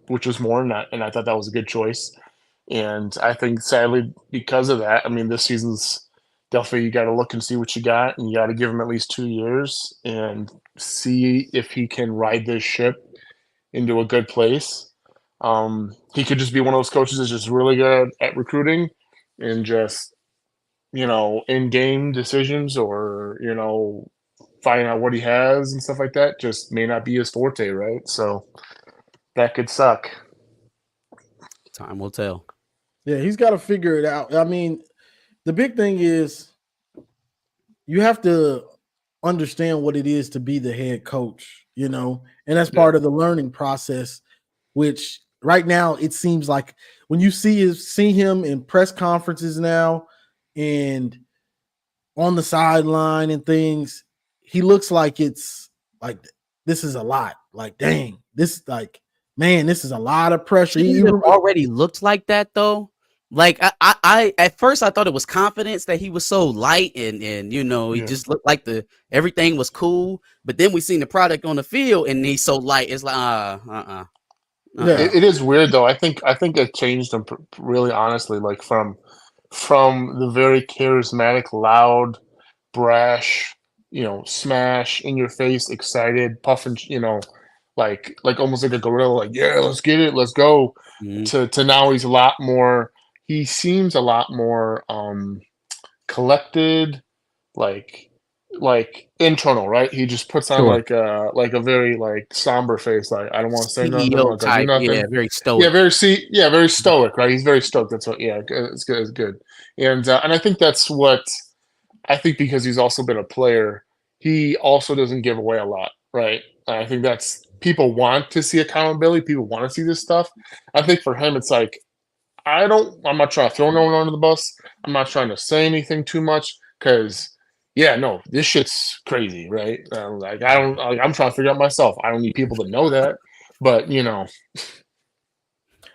which was Moore, and I thought that was a good choice. And I think, sadly, because of that, this season's definitely you got to look and see what you got, and you got to give him at least 2 years and see if he can ride this ship into a good place. He could just be one of those coaches that's just really good at recruiting and just, in-game decisions or, finding out what he has and stuff like that just may not be his forte, right? So that could suck. Time will tell. Yeah, he's got to figure it out. The big thing is you have to understand what it is to be the head coach, and that's part of the learning process, which right now it seems like when you see him in press conferences now and on the sideline and things, he looks like it's like this is a lot. Like, dang, this is a lot of pressure. He already looked like that though. Like I at first I thought it was confidence that he was so light and he Yeah. just looked like everything was cool. But then we seen the product on the field and he's so light. It's like Yeah. It is weird though. I think it changed him really honestly, like from the very charismatic, loud, brash, smash in your face, excited, puffing, like almost like a gorilla, like yeah, let's get it, let's go. Mhm. To now he's a lot more. He seems a lot more collected, like internal, right? He just puts on Sure. like a very like somber face, like I don't want to say nothing, I'm CEO not gonna do type, yeah, nothing. very Yeah, stoic. very stoic, right? He's very stoic. That's what. Yeah, it's good. It's good. And I think that's what I think because he's also been a player. He also doesn't give away a lot, right? I think that's people want to see accountability. People want to see this stuff. I think for him, it's like I'm not trying to throw no one under the bus. I'm not trying to say anything too much because, yeah, no, this shit's crazy, right? Like I don't. Like, I'm trying to figure out myself. I don't need people to know that, but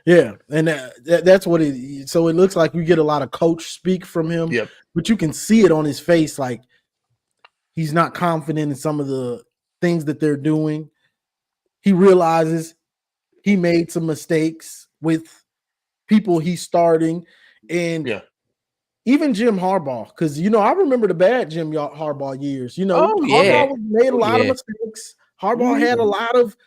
Yeah, and that's what it. So it looks like we get a lot of coach speak from him, yep, but you can see it on his face, like he's not confident in some of the things that they're doing. He realizes he made some mistakes with people he's starting, and yeah, even Jim Harbaugh, because I remember the bad Jim Harbaugh years. Oh yeah. Harbaugh made a Oh lot of yeah. mistakes. Harbaugh Mhm. had a lot of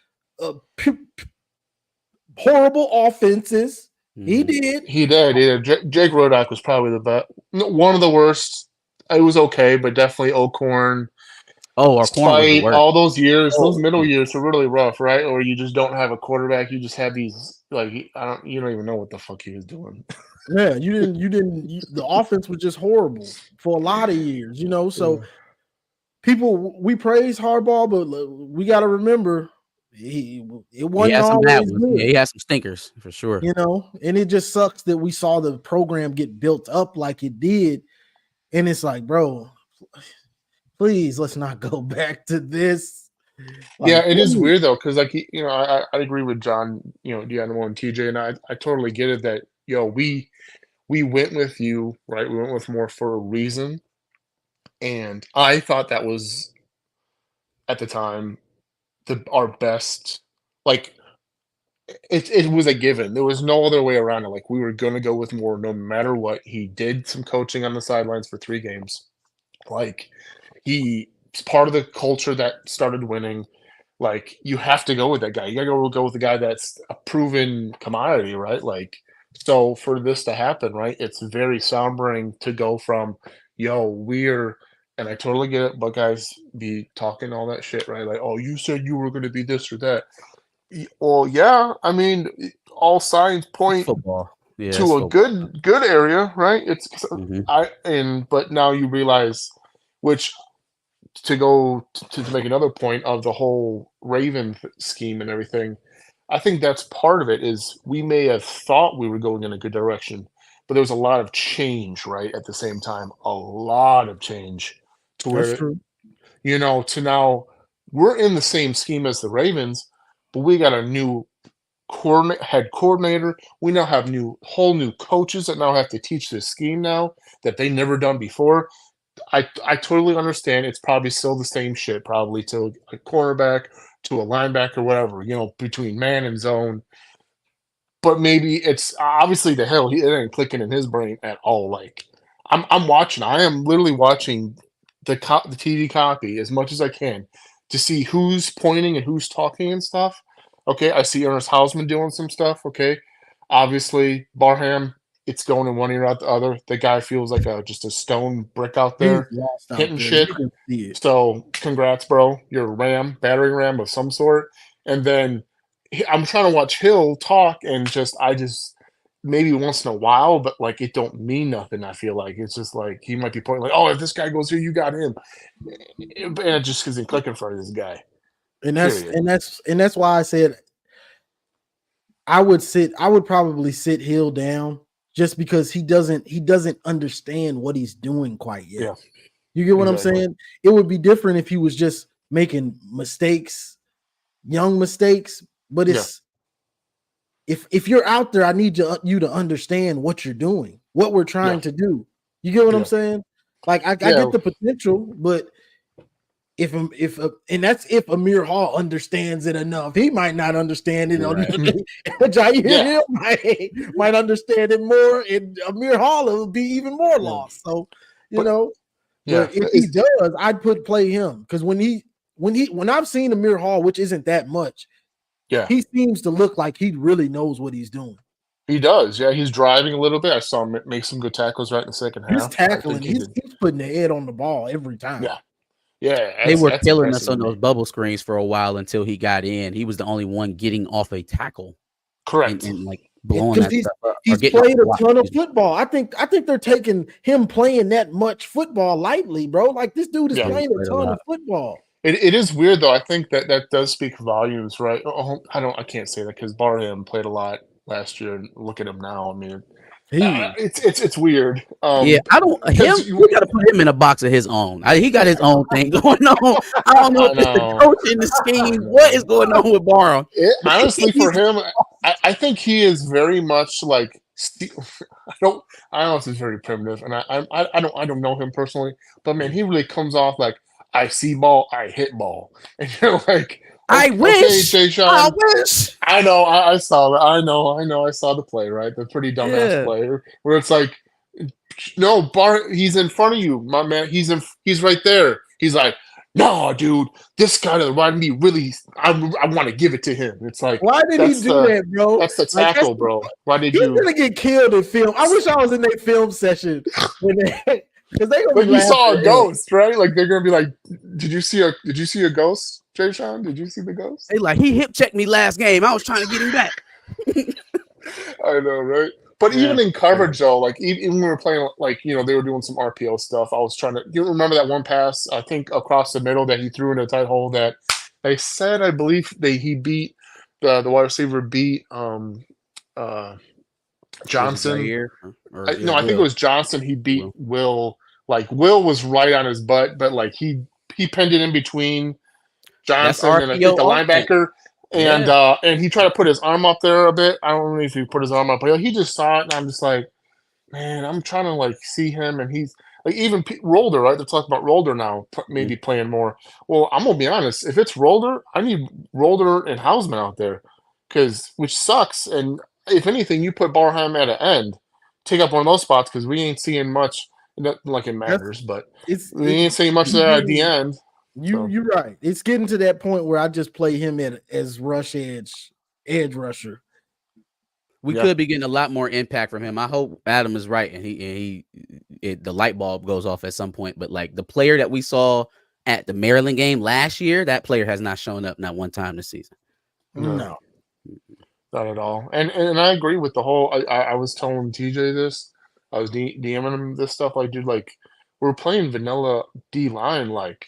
horrible offenses. He Mhm. did. he did. Yeah, Jake Rodak was probably the best. One of the worst. It was okay, but definitely O'Korn. Oh, our corn was the Spite, worst. all those years, those Oh, middle years are really rough, right? Or you just don't have a quarterback. You just have these like you don't even know what the fuck he was doing. Yeah, the offense was just horrible for a lot of years, So we praise Harbaugh, but we got to remember it he wasn't had some bad always ones. Yeah, good, he had some stinkers for sure. And it just sucks that we saw the program get built up like it did, and it's like, bro, please let's not go back to this. Yeah, Like, it is please. weird though, because like I agree with John, Diano and TJ, and I totally get it that we went with you, right? We went with more for a reason, and I thought that was at the time our best. Like it was a given. There was no other way around it. Like we were gonna go with more no matter what. He did some coaching on the sidelines for 3 games. Like he's part of the culture that started winning. Like you have to go with that guy. You gotta go with the guy that's a proven commodity, right? Like so for this to happen, right? It's very sombering to go from, yo, we're and I totally get it, but guys be talking all that shit, right? Like, oh, you said you were gonna be this or that. Well, yeah, I mean, all signs It's point football. Yeah, it's to a football. good area, right? Mhm. But now you realize, which to go to make another point of the whole Raven scheme and everything, I think that's part of it. Is we may have thought we were going in a good direction, but there was a lot of change, right? At the same time, a lot of change to That's where true. to now we're in the same scheme as the Ravens, but we got a new head coordinator. We now have whole new coaches that now have to teach this scheme now that they never done before. I totally understand. It's probably still the same shit, probably to a cornerback, to a linebacker, whatever. Between man and zone. But maybe it's obviously the hell it ain't clicking in his brain at all. Like I'm watching. I am literally watching the TV copy as much as I can to see who's pointing and who's talking and stuff. Okay, I see Ernest Hausman doing some stuff. Okay, obviously Barham, it's going in one ear out the other. The guy feels like just a stone brick out He's there, lost out hitting there. shit. You can see it. So congrats, bro. You're a battering ram of some sort. And then I'm trying to watch Hill talk and I just maybe once in a while, but like it don't mean nothing. I feel like it's just like he might be pointing like, oh, if this guy goes here, you got him, and it just because he click in front of this guy. And that's Period. and that's and that's why I said I would probably sit Hill down just because he doesn't understand what he's doing quite yet. Yeah, You get what I'm exactly. saying? It would be different if he was just making mistakes, young mistakes, but Yeah. if you're out there, I need you to understand what you're doing, what we're trying to do. You get what I'm saying? Like I get the potential, but if and that's if Amir Hall understands it enough. He might not understand it. Right. Jair Hill might understand it more, and Amir Hall will be even more lost. So but if he does, I'd play him because when I've seen Amir Hall, which isn't that much, he seems to look like he really knows what he's doing. He does, yeah. He's driving a little bit. I saw him make some good tackles right in the second half. He's tackling. He's putting the head on the ball every time. Yeah. They were killing us on those bubble screens for a while until he got in. He was the only one getting off a tackle. Correct. And like blowing that stuff up. He's played a ton of football. I think they're taking him playing that much football lightly, bro. Like this dude is playing a ton of football. It is weird though. I think that does speak volumes, right? I can't say that because Barham played a lot last year, and look at him now. I mean, it's weird. Yeah, I don't. We got to put him in a box of his own. He got his own thing going on. I don't know if it's the coach in the scheme. What is going on with Barham? Honestly, for him, I think he is very much like. I don't know if it's very primitive, and I don't know him personally, but man, he really comes off like I see ball, I hit ball, and you're like. I wish. Okay, I wish. I know. I saw that. I know. I saw the play. Right, the pretty dumbass play where it's like, no, he's in front of you, my man. He's right there. He's like, no, dude, this guy that reminded me really. I want to give it to him. It's like, why did he do that, bro? That's the tackle, bro. Why did he's gonna get killed in film? I wish I was in their film session when they. Because they gonna be you saw a ghost, right? Like they're gonna be like, did you see a ghost, Jay Sean? Did you see the ghost? They like he hip checked me last game. I was trying to get him back. I know, right? But even in coverage, though, like even when we were playing, like they were doing some RPO stuff. I was trying to. You remember that one pass? I think across the middle that he threw in a tight hole that they said. I believe he beat the wide receiver beat Johnson. I think it was Johnson. He beat Will. Like Will was right on his butt, but like he pinned it in between Johnson and I think the linebacker, and he tried to put his arm up there a bit. I don't know if he put his arm up, but he just saw it, and I'm just like, man, I'm trying to like see him, and he's like even Rolder, right? They're talking about Rolder now, maybe playing more. Well, I'm gonna be honest. If it's Rolder, I need Rolder and Hausman out there, which sucks. And if anything, you put Barham at an end, take up one of those spots because we ain't seeing much. Not like it matters, but we ain't seeing much there at the end. You're right. It's getting to that point where I just play him as edge rusher. We could be getting a lot more impact from him. I hope Adam is right, and the light bulb goes off at some point. But like the player that we saw at the Maryland game last year, that player has not shown up not one time this season. No. Not at all. And I agree with the whole. I was telling TJ this. I was DMing him this stuff. Like, dude, like we're playing vanilla D line. Like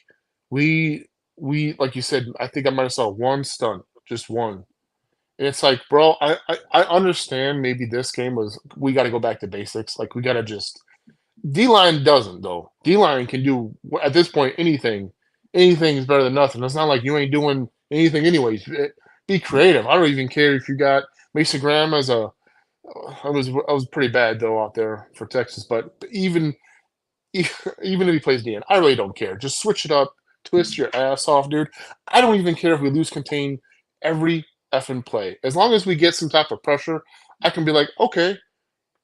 we like you said. I think I might have saw one stunt, just one. And it's like, bro, I understand. Maybe this game was we got to go back to basics. Like we got to just D line doesn't though. D line can do at this point anything. Anything is better than nothing. It's not like you ain't doing anything anyways. Be creative. I don't even care if you got Mason Graham as a. I was pretty bad though out there for Texas, but even if he plays DN, I really don't care. Just switch it up, twist your ass off, dude. I don't even care if we lose contain every effing play. As long as we get some type of pressure, I can be like, okay,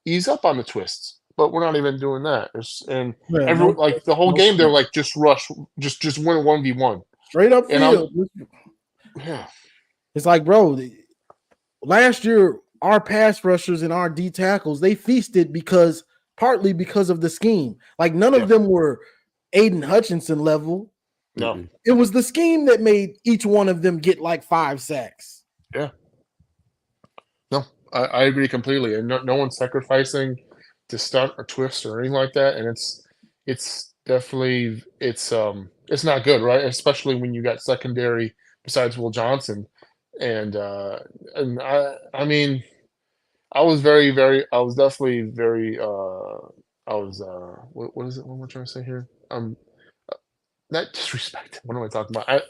ease up on the twists. But we're not even doing that. The whole game, they're like, just rush, just win 1v1. Straight up field. It's like, bro, last year, our pass rushers and our D tackles, they feasted partly because of the scheme. Like none of them were Aiden Hutchinson level. No. It was the scheme that made each one of them get like 5 sacks. Yeah. No, I agree completely. And no one's sacrificing to stunt or twist or anything like that. And it's definitely it's not good, right? Especially when you got secondary besides Will Johnson. And I mean I was definitely very what is it? What am I trying to say here? Not disrespect. What am I talking about?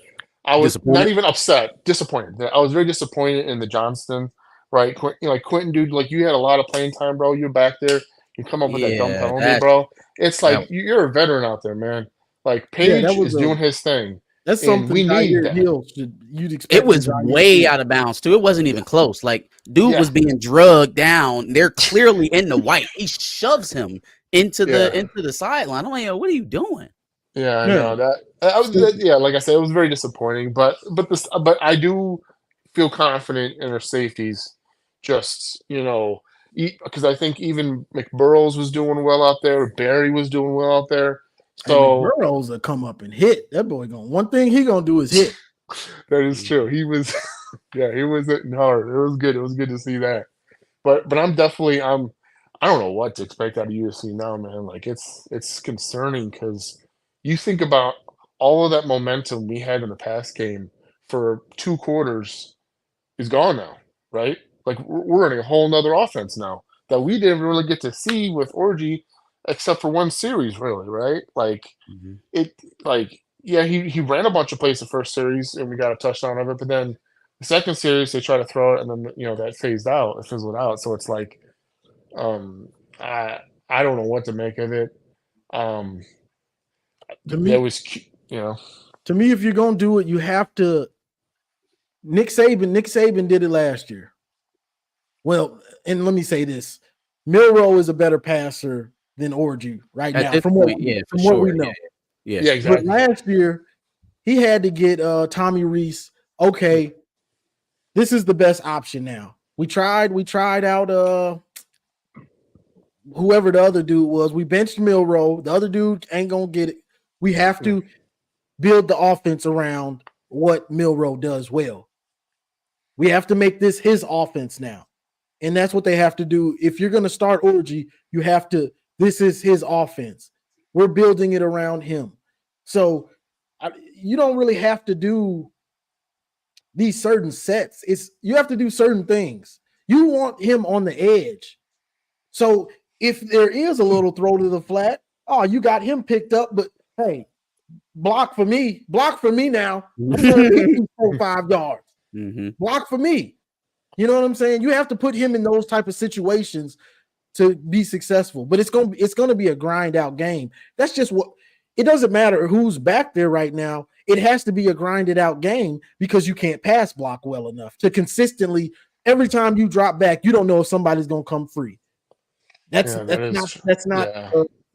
I was not even upset, disappointed. I was very disappointed in the Johnston right? Like Quentin, dude, like you had a lot of playing time, bro. You're back there. You come up with that dumb Yeah, penalty, bro. It's that like you're a veteran out there, man. Like Yeah, Paige is doing his thing, that's and something we need Zaire that. Hill you'd it expect from was Zaire way Hill. out of bounds too. It wasn't even close. Like dude Yeah. was being drugged down. They're clearly in the white. He shoves him into the sideline. I'm like, yo, what are you doing? Yeah, I Yeah. know that. Like I said, it was very disappointing. But I do feel confident in our safeties. Just because I think even McBurrows was doing well out there. Barry was doing well out there. Hey, So McBurrows will come up and hit. That boy one thing he gonna do is hit. that is true. He was, he was hitting hard. It was good. It was good to see that. But I don't know what to expect out of USC now, man. Like it's concerning because you think about all of that momentum we had in the past game for 2 quarters is gone now, right? Like we're in a whole nother offense now that we didn't really get to see with Orgy, except for one series, really, right? Like he ran a bunch of plays the first series and we got a touchdown of it, but then the second series they tried to throw it and then that it fizzled out. So it's like I don't know what to make of it. To me, if you're gonna do it, you have to. Nick Saban did it last year. Well, and let me say this: Milroe is a better passer than Orgy right now, from what we know. Yeah, exactly. But last year, he had to get Tommy Reese. Okay, this is the best option now. We tried out whoever the other dude was. We benched Milroe. The other dude ain't gonna get it. We have to build the offense around what Milroe does well. We have to make this his offense now. And that's what they have to do. If you're going to start Orgy, you have to, this is his offense. We're building it around him. So you don't really have to do these certain sets. You have to do certain things. You want him on the edge. So if there is a little throw to the flat, you got him picked up, but hey, block for me now. I'm going to get you 4-5 yards. Mm-hmm. Block for me. You know what I'm saying? You have to put him in those type of situations to be successful. But it's gonna be a grind out game. That's just what it doesn't matter who's back there right now. It has to be a grinded out game because you can't pass block well enough to consistently every time you drop back, you don't know if somebody's gonna come free. That's not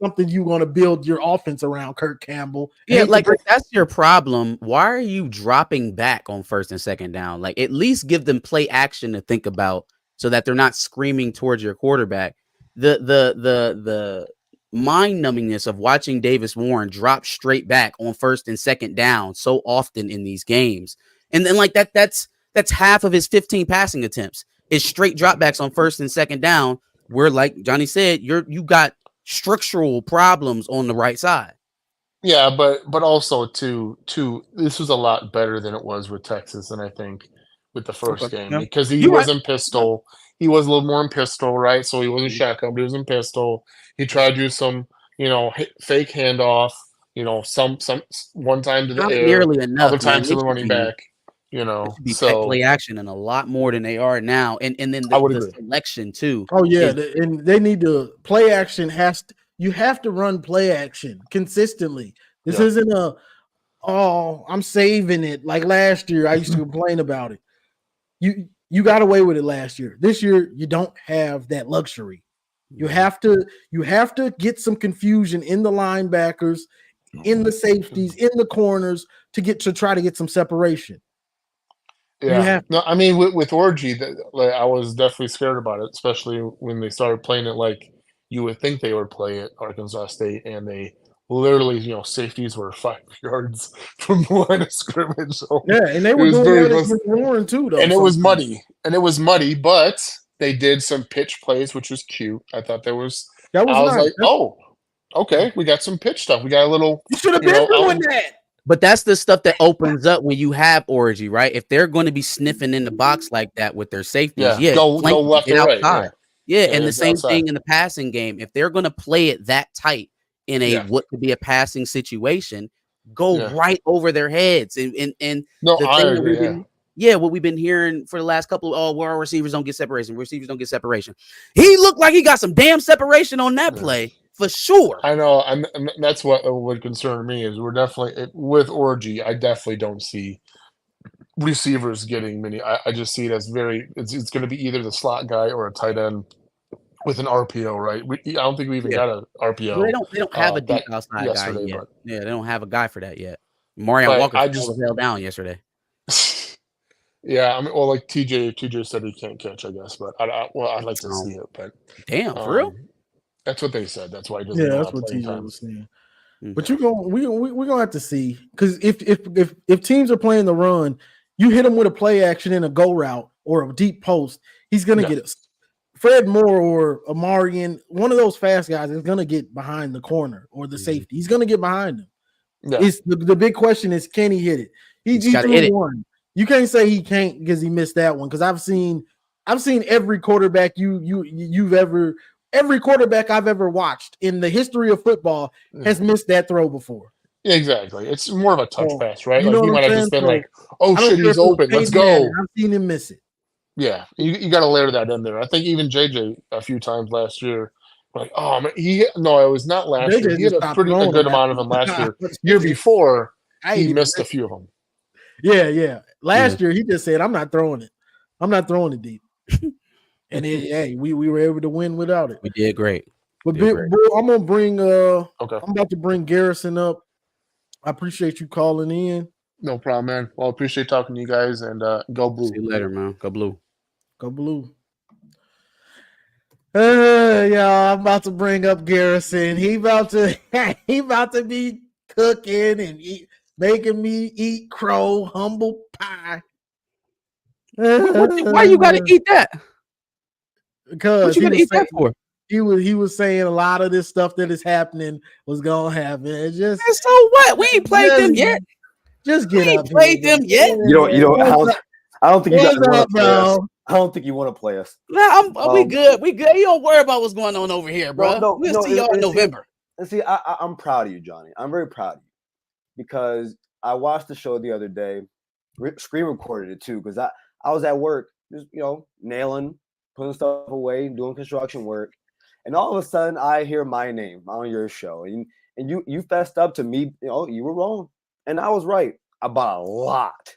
something you want to build your offense around, Kirk Campbell. Yeah, like that's your problem. Why are you dropping back on first and second down? Like at least give them play action to think about so that they're not screaming towards your quarterback. The mind numbingness of watching Davis Warren drop straight back on first and second down so often in these games. And then like that's half of his 15 passing attempts is straight dropbacks on first and second down, where like Johnny said, you got structural problems on the right side. Yeah, but also too, this was a lot better than it was with Texas, and I think with the first game because he was in pistol. He was a little more in pistol, right? So he wasn't shotgun, but he was in pistol. He tried to do some, fake handoff. Some one time to the Not air, nearly enough, other times to the running back. So play action and a lot more than they are now, and then the selection too. Oh yeah, and they need to play action. You have to run play action consistently. This isn't I'm saving it like last year. I used to complain about it. You got away with it last year. This year you don't have that luxury. You have to get some confusion in the linebackers, in the safeties, in the corners to try to get some separation. Yeah. No, I mean with Orgy, I was definitely scared about it, especially when they started playing it like you would think they would play at Arkansas State, and they literally, safeties were 5 yards from the line of scrimmage. So and they were doing that against Warren too, though. And it was muddy, but they did some pitch plays, which was cute. I thought I was nice. Like, oh, okay, we got some pitch stuff. We got a little. You should have been doing that. But that's the stuff that opens up when you have Orgy, right? If they're going to be sniffing in the box like that with their safeties, go left or right. Yeah, and the same thing in the passing game. If they're going to play it that tight in what could be a passing situation, go right over their heads. And I agree. what we've been hearing for the last couple. Our receivers don't get separation. Receivers don't get separation. He looked like he got some damn separation on that play for sure. I know, and that's what would concern me is we're definitely with Orgy. I definitely don't see receivers getting many. I just see it as it's going to be either the slot guy or a tight end with an RPO, right? I don't think we even got an RPO. Well, they don't have a deep outside guy yet. But, they don't have a guy for that yet. Marion Walker held down yesterday. Yeah, I mean, well, like TJ said he can't catch, I guess, but I'd like to see it. But damn, for real? That's what they said. That's why he doesn't. Yeah, that's what TJ was saying. But we're gonna have to see, because if teams are playing the run, you hit him with a play action in a go route or a deep post, he's gonna get it. Fred Moore or Amarian, one of those fast guys is gonna get behind the corner or the safety. He's gonna get behind him. Yeah. It's the big question is, can he hit it? He threw one. You can't say he can't because he missed that one. Because I've seen every quarterback every quarterback I've ever watched in the history of football has missed that throw before. Yeah, exactly. It's more of a touch pass, right? Like he might have just been like, "Oh shit, he's open. Let's go." I've seen him miss it. Yeah, you got to layer that in there. I think even JJ a few times last year, like, oh man, it was not last year. He had a good amount of them last year. Year before, he missed a few of them. Yeah. Last year, he just said, "I'm not throwing it. I'm not throwing it deep." And we were able to win without it. We did great. But I'm gonna bring I'm about to bring Garrison up. I appreciate you calling in. No problem, man. Well, I appreciate talking to you guys, and go Blue. See you later, man. Go Blue. Go Blue. Yeah, I'm about to bring up Garrison. He about to be cooking and making me eat crow, humble pie. Why you gotta eat that? Because what you gonna eat that for? He was saying a lot of this stuff that is happening was gonna happen. It's just, and so what? We ain't played them yet. Just get we up. Ain't played them yet. You know. I don't think you guys want to play us. I don't think you want to play us. Nah, we good. We good. You don't worry about what's going on over here, bro. We'll see y'all in November. See, I'm proud of you, Johnny. I'm very proud of you because I watched the show the other day. Screen recorded it too because I was at work, just nailing, putting stuff away, doing construction work, and all of a sudden I hear my name on your show, and you fessed up to me. You were wrong, and I was right about a lot.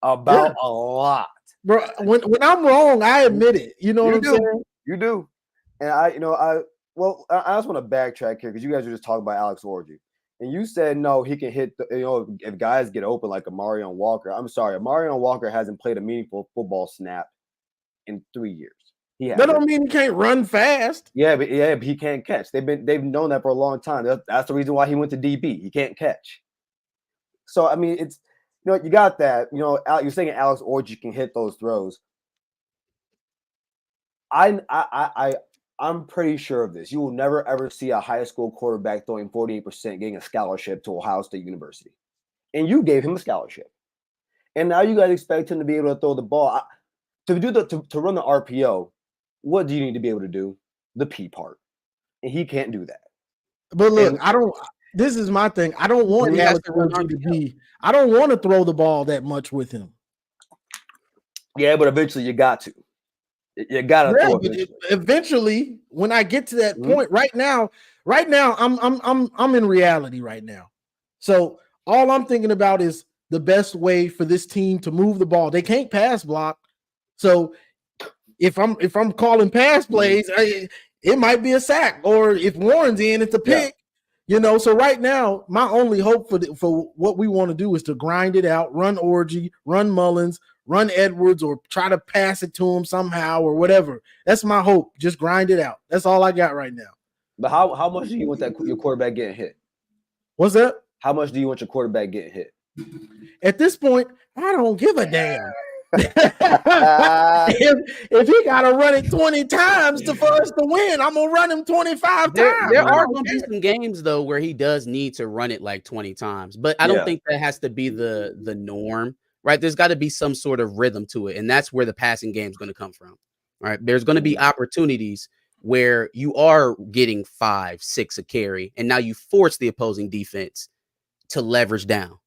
A lot, bro. When I'm wrong, I admit it. You know what I'm saying? You do, and I just want to backtrack here because you guys are just talking about Alex Orgy, and you said no, he can hit. If guys get open like Marion Walker. I'm sorry, Marion Walker hasn't played a meaningful football snap in 3 years. That don't mean he can't run fast. Yeah, but he can't catch. They've known that for a long time. That's the reason why he went to DB. He can't catch. So I mean, it's. You got that. You're saying Alex Orgy can hit those throws. I'm pretty sure of this. You will never ever see a high school quarterback throwing 48%, getting a scholarship to Ohio State University, and you gave him a scholarship. And now you guys expect him to be able to throw the ball to run the RPO. What do you need to be able to do? The P part, and he can't do that. But look, this is my thing. I don't want Alex Orgy to be. I don't want to throw the ball that much with him. Yeah, but eventually you got to. You got to throw it. Eventually, when I get to that point, right now, I'm in reality right now. So all I'm thinking about is the best way for this team to move the ball. They can't pass block. So if I'm calling pass plays, it might be a sack, or if Warren's in, it's a pick. So right now, my only hope for what we want to do is to grind it out, run Orgy, run Mullins, run Edwards, or try to pass it to him somehow or whatever. That's my hope. Just grind it out. That's all I got right now. But how much do you want your quarterback getting hit? What's that? How much do you want your quarterback getting hit? At this point, I don't give a damn. if he got to run it 20 times for us to win, I'm going to run him 25 times. There are going to be some games, though, where he does need to run it like 20 times. But I don't think that has to be the norm, right? There's got to be some sort of rhythm to it. And that's where the passing game is going to come from, right? There's going to be opportunities where you are getting 5, 6 a carry, and now you force the opposing defense to leverage down.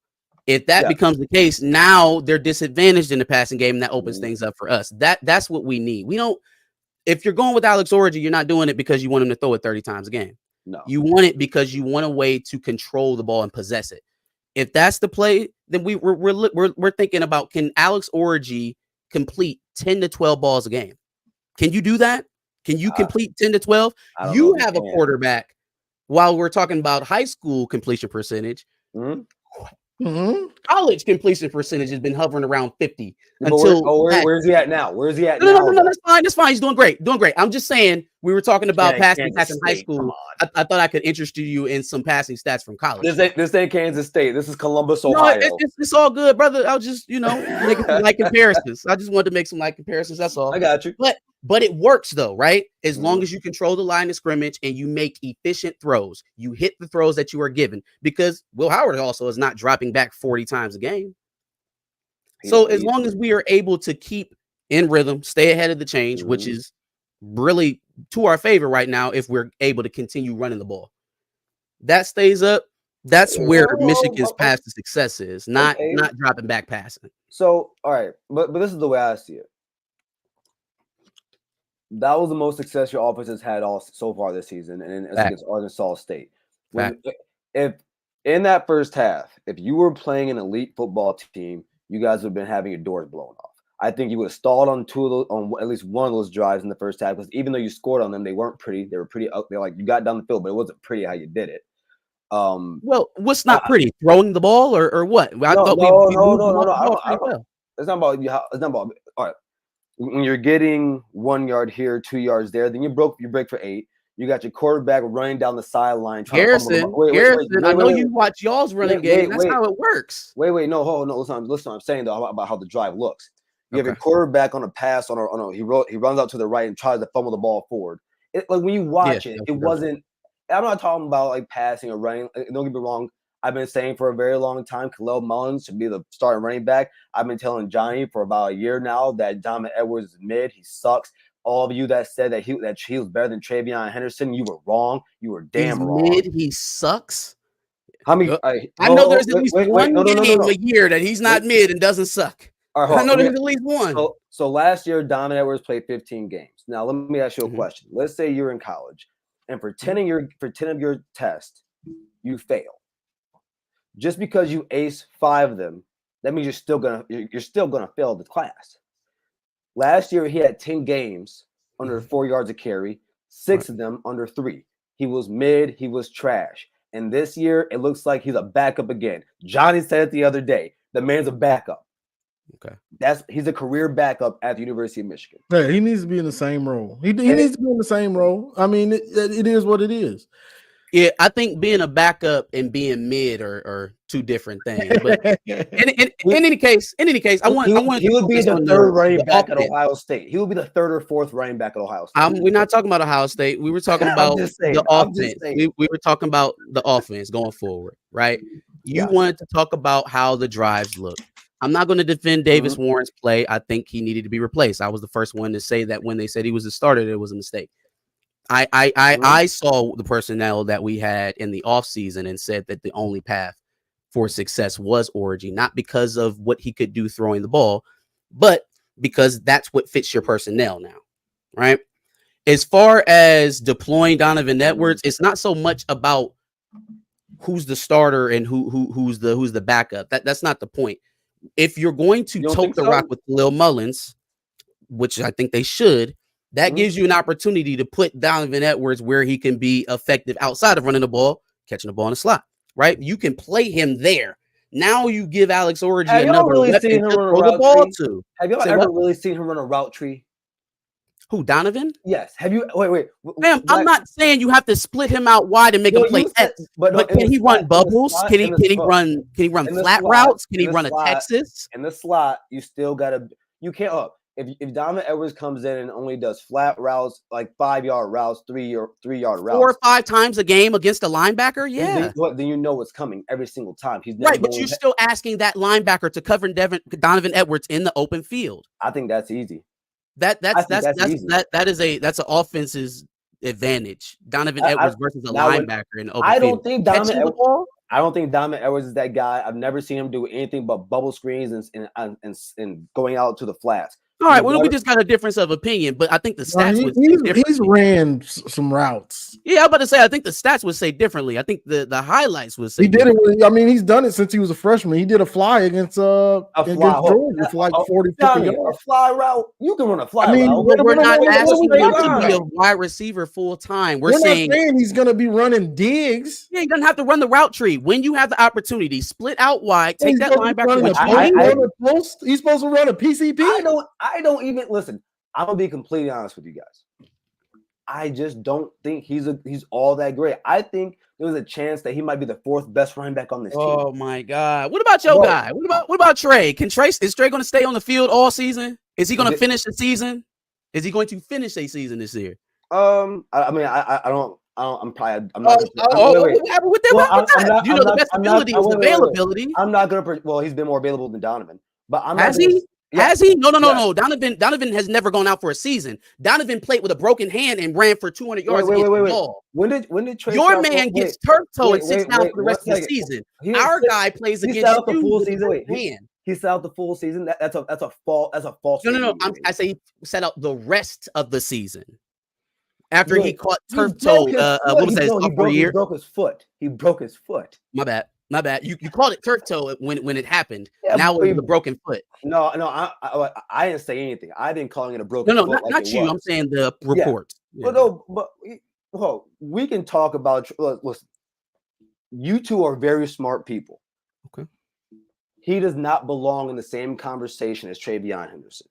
If that Yeah. becomes the case, now they're disadvantaged in the passing game, and that opens things up for us. That's what we need. We don't. If you're going with Alex Orji, you're not doing it because you want him to throw it 30 times a game. No. You want it because you want a way to control the ball and possess it. If that's the play, then we're thinking about, can Alex Orji complete 10 to 12 balls a game? Can you do that? Can you complete 10 to 12? You have a quarterback, while we're talking about high school completion percentage. College completion percentage has been hovering around 50 until where's he at now? Where's he at no, now? No, that's fine. That's fine. He's doing great. I'm just saying, we were talking about passing stats in high school. I thought I could interest you in some passing stats from college. This ain't Kansas State. This is Columbus, Ohio. No, it's all good, brother. I'll just, make some light comparisons. I just wanted to make some light comparisons. That's all. I got you. But it works though, right? As long as you control the line of scrimmage and you make efficient throws, you hit the throws that you are given, because Will Howard also is not dropping back 40 times a game. So as long as we are able to keep in rhythm, stay ahead of the change, which is really to our favor right now, if we're able to continue running the ball, that stays up. That's where Michigan's path to success is, not dropping back passing. So, all right, but this is the way I see it. That was the most success your offense has had so far this season, and it's against Arkansas State. If in that first half, if you were playing an elite football team, you guys would have been having your doors blown off. I think you would have stalled on at least one of those drives in the first half, because even though you scored on them, they weren't pretty. They were pretty up. They're like, you got down the field, but it wasn't pretty how you did it. Well, what's not pretty? Throwing the ball or what? No. It's not about you. It's not about all right. When you're getting 1 yard here, 2 yards there, then you break for 8. You got your quarterback running down the sideline. Harrison, I know you watch y'all's running game. That's how it works. No, hold on. Listen, I'm saying though about how the drive looks. You have your quarterback on a pass he runs out to the right and tries to fumble the ball forward. Like when you watch it wasn't. I'm not talking about like passing or running. Don't get me wrong. I've been saying for a very long time, Khalil Mullins should be the starting running back. I've been telling Johnny for about a year now that Donovan Edwards is mid. He sucks. All of you that said that he was better than Travion Henderson, you were wrong. You were damn wrong. Mid, he sucks. How many? I know there's at least one game a year that he's not mid and doesn't suck. I know there's at least one. So last year, Donovan Edwards played 15 games. Now let me ask you a question. Let's say you're in college, and for 10 of your tests, you fail. Just because you ace 5 of them, that means you're still gonna fail the class. Last year he had 10 games under 4 yards of carry, 6 of them under 3. He was mid, he was trash. And this year it looks like he's a backup again. Johnny said it the other day. The man's a backup. Okay. He's a career backup at the University of Michigan. Yeah, he needs to be in the same role. He needs to be in the same role. I mean, it is what it is. Yeah, I think being a backup and being mid are two different things. But in any case, he would be the third running back at Ohio State. He would be the third or fourth running back at Ohio State. We're not talking about Ohio State. We were talking about the offense. We were talking about the offense going forward, right? You wanted to talk about how the drives look. I'm not going to defend Davis Warren's play. I think he needed to be replaced. I was the first one to say that when they said he was a starter, it was a mistake. I saw the personnel that we had in the offseason and said that the only path for success was Orji, not because of what he could do throwing the ball, but because that's what fits your personnel now, right? As far as deploying Donovan Edwards, it's not so much about who's the starter and who's the backup. That's not the point. If you're going to tote the rock with Khalil Mullins, which I think they should, that gives you an opportunity to put Donovan Edwards where he can be effective outside of running the ball, catching the ball in the slot, right? You can play him there. Now you give Alex Orji another weapon to throw the ball to. Have y'all ever really seen him run a route tree? Who, Donovan? Yes. Have you? Wait. Ma'am, I'm not saying you have to split him out wide and make him play X, but can he run bubbles? Can he run flat routes? Can he run a Texas? In the slot, you still gotta. You can't. If Donovan Edwards comes in and only does flat routes, like 5-yard routes, 3-yard routes, 4 or 5 times a game against a linebacker, then you know what's coming every single time. He's never right, but you're still asking that linebacker to cover Donovan Edwards in the open field. I think that's easy. That's an offense's advantage. Donovan Edwards versus a linebacker in the open field. I don't think Donovan Edwards. I don't think Donovan Edwards is that guy. I've never seen him do anything but bubble screens and going out to the flats. All right, well, we just got a difference of opinion, but I think the stats would say he's differently. ran some routes. Yeah, I'm about to say I think the stats would say differently. I think the highlights would say he did it. I mean, he's done it since he was a freshman. He did a fly against Georgia for like 40, 50 yards. A fly route. You can run a fly route. We're not asking him to be a wide receiver full time. We're saying he's going to be running digs. Yeah, he doesn't have to run the route tree. When you have the opportunity, split out wide, take that linebacker. He's supposed to run a PCP. I don't even listen. I'm gonna be completely honest with you guys. I just don't think he's all that great. I think there was a chance that he might be the 4th best running back on this team. Oh my God! What about your guy? What about Trey? Is Trey going to stay on the field all season? Is he going to finish the season? Is he going to finish a season this year? I mean, I don't. I'm probably. I'm not. What happened with that? You know, the best ability is availability. I'm not gonna. Well, he's been more available than Donovan, but I'm Has not. He? Yeah. Has he? No. Donovan has never gone out for a season. Donovan played with a broken hand and ran for 200 yards. Wait. When did Trey your man gets turf toe and sits down for the rest of the season? Our guy plays against the full season. He set out the full season. That's a false. No. I say he set out the rest of the season. After he caught turf toe, what was that? He broke his foot. He broke his foot. My bad. You called it turf toe when it happened. Yeah, now it was a broken foot. No, I didn't say anything. I didn't call it a broken foot. No, not you. I'm saying the report. Yeah. But we can talk about. Listen, you two are very smart people. Okay. He does not belong in the same conversation as Travion Henderson.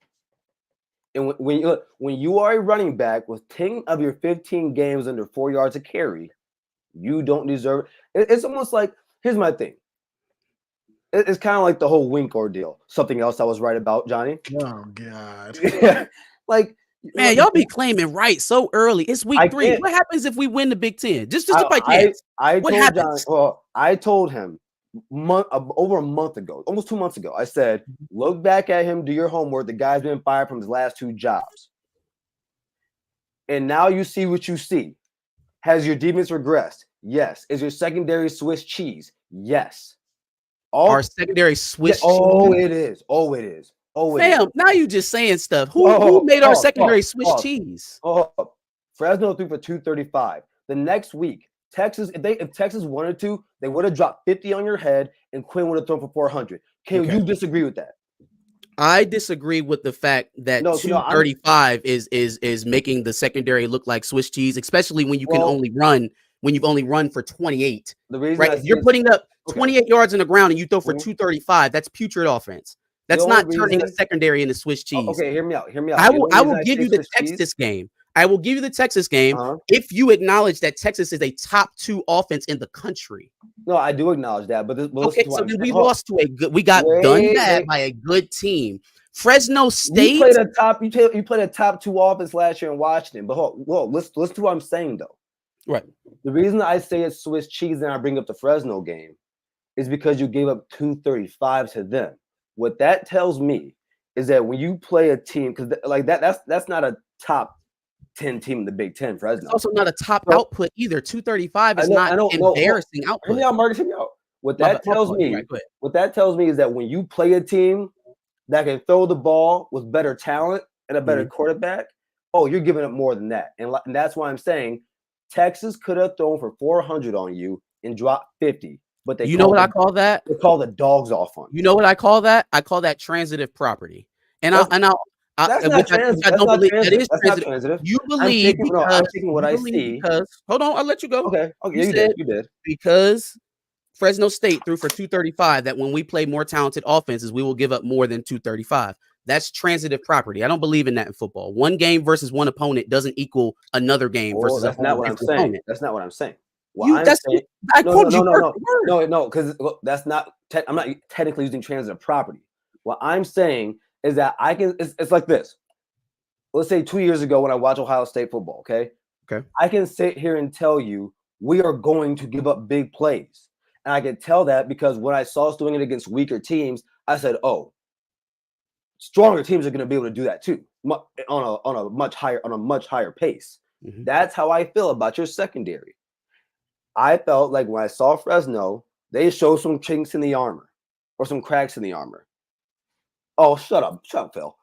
And when you are a running back with 10 of your 15 games under 4 yards a carry, you don't deserve it. It's almost like, here's my thing. It's kind of like the whole Wink ordeal. Something else I was right about, Johnny. Oh God. Like, man, y'all be claiming right so early. It's week 3. What happens if we win the Big Ten? Just by chance. What happens? I told him over a month ago, almost 2 months ago, I said, look back at him, do your homework. The guy's been fired from his last 2 jobs. And now you see what you see. Has your defense regressed? Yes. Is your secondary Swiss cheese? Yes. Our secondary Swiss cheese? It is. It is. Fam, now you just saying stuff. Who made our secondary Swiss cheese? Fresno threw for 235. The next week, Texas, if Texas wanted to, they would have dropped 50 on your head and Quinn would have thrown for 400. Can you disagree with that? I disagree with the fact that 235 is making the secondary look like Swiss cheese, especially when you can only run you've only run for 28. The reason if you're putting up 28 yards in the ground and you throw for 235, that's putrid offense. That's not turning the secondary into Swiss cheese. Okay, hear me out. I will give you the Texas game. I will give you the Texas game if you acknowledge that Texas is a top 2 offense in the country. No, I do acknowledge that, but so then we lost to we got done bad by a good team. Fresno State. You played a top 2 offense last year in Washington. But listen to what I'm saying though. Right. The reason I say it's Swiss cheese and I bring up the Fresno game is because you gave up 235 to them. What that tells me is that when you play a team, because like that's not a top 10 team in the Big Ten. Fresno. It's also not a top output either. 235 is not embarrassing output. Hear me out, Marcus. Hear me out. What that tells me is that when you play a team that can throw the ball with better talent and a better quarterback, you're giving up more than that. And that's why I'm saying Texas could have thrown for 400 on you and dropped 50. But you know what I call that? They call the dogs off on you. You know what I call that? I call that transitive property. And I don't believe that is transitive. You believe I'm taking what I see. Hold on, I'll let you go. Okay, you did. Because Fresno State threw for 235 that when we play more talented offenses, we will give up more than 235. That's transitive property. I don't believe in that in football. One game versus one opponent doesn't equal another game versus that's not what I'm saying. Opponent. That's not what I'm saying. No, because that's not. I'm not technically using transitive property. What I'm saying is that I can. It's like this. Let's say 2 years ago when I watch Ohio State football. Okay. I can sit here and tell you we are going to give up big plays, and I can tell that because when I saw us doing it against weaker teams, I said, "Oh, stronger teams are going to be able to do that too on a much higher pace." Mm-hmm. That's how I feel about your secondary. I felt like when I saw Fresno, they show some chinks in the armor or some cracks in the armor. Oh, shut up, Phil.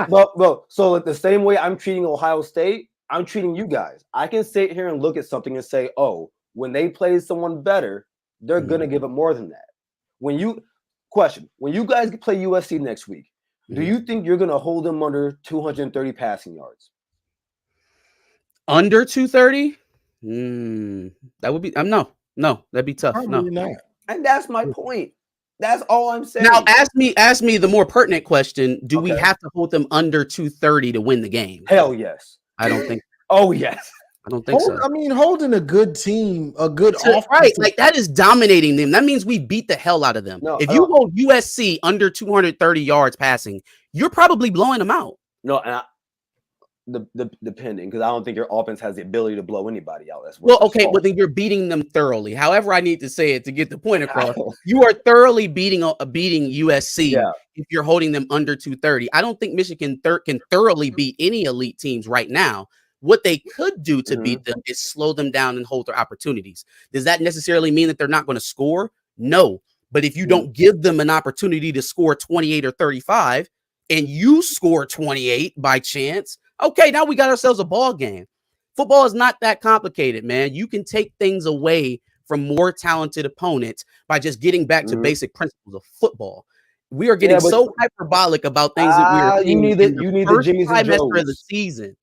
But so like the same way I'm treating Ohio State, I'm treating you guys. I can sit here and look at something and say, oh, when they play someone better, they're gonna give it more than that. When you guys play USC next week, do you think you're gonna hold them under 230 passing yards? Under 230? That would be no, that'd be tough. Probably No. not. And that's my point. That's all I'm saying. Now ask me the more pertinent question. Do we Okay. have to hold them under 230 to win the game? Hell yes. I don't think Oh yes. I don't think so. I mean, holding a good team, a good So, offense, right, like that is dominating them. That means we beat the hell out of them. No, if you hold USC under 230 yards passing, you're probably blowing them out. No, and depending, because I don't think your offense has the ability to blow anybody out. That's Well, okay, but then you're beating them thoroughly. However, I need to say it to get the point across. You are thoroughly beating USC if you're holding them under 230. I don't think Michigan can thoroughly beat any elite teams right now. What they could do to beat them is slow them down and hold their opportunities. Does that necessarily mean that they're not going to score? No. But if you don't give them an opportunity to score 28 or 35 and you score 28 by chance, okay, now we got ourselves a ball game. Football is not that complicated, man. You can take things away from more talented opponents by just getting back to basic principles of football. We are getting so hyperbolic about things that you need the Jimmys and Joes of the season.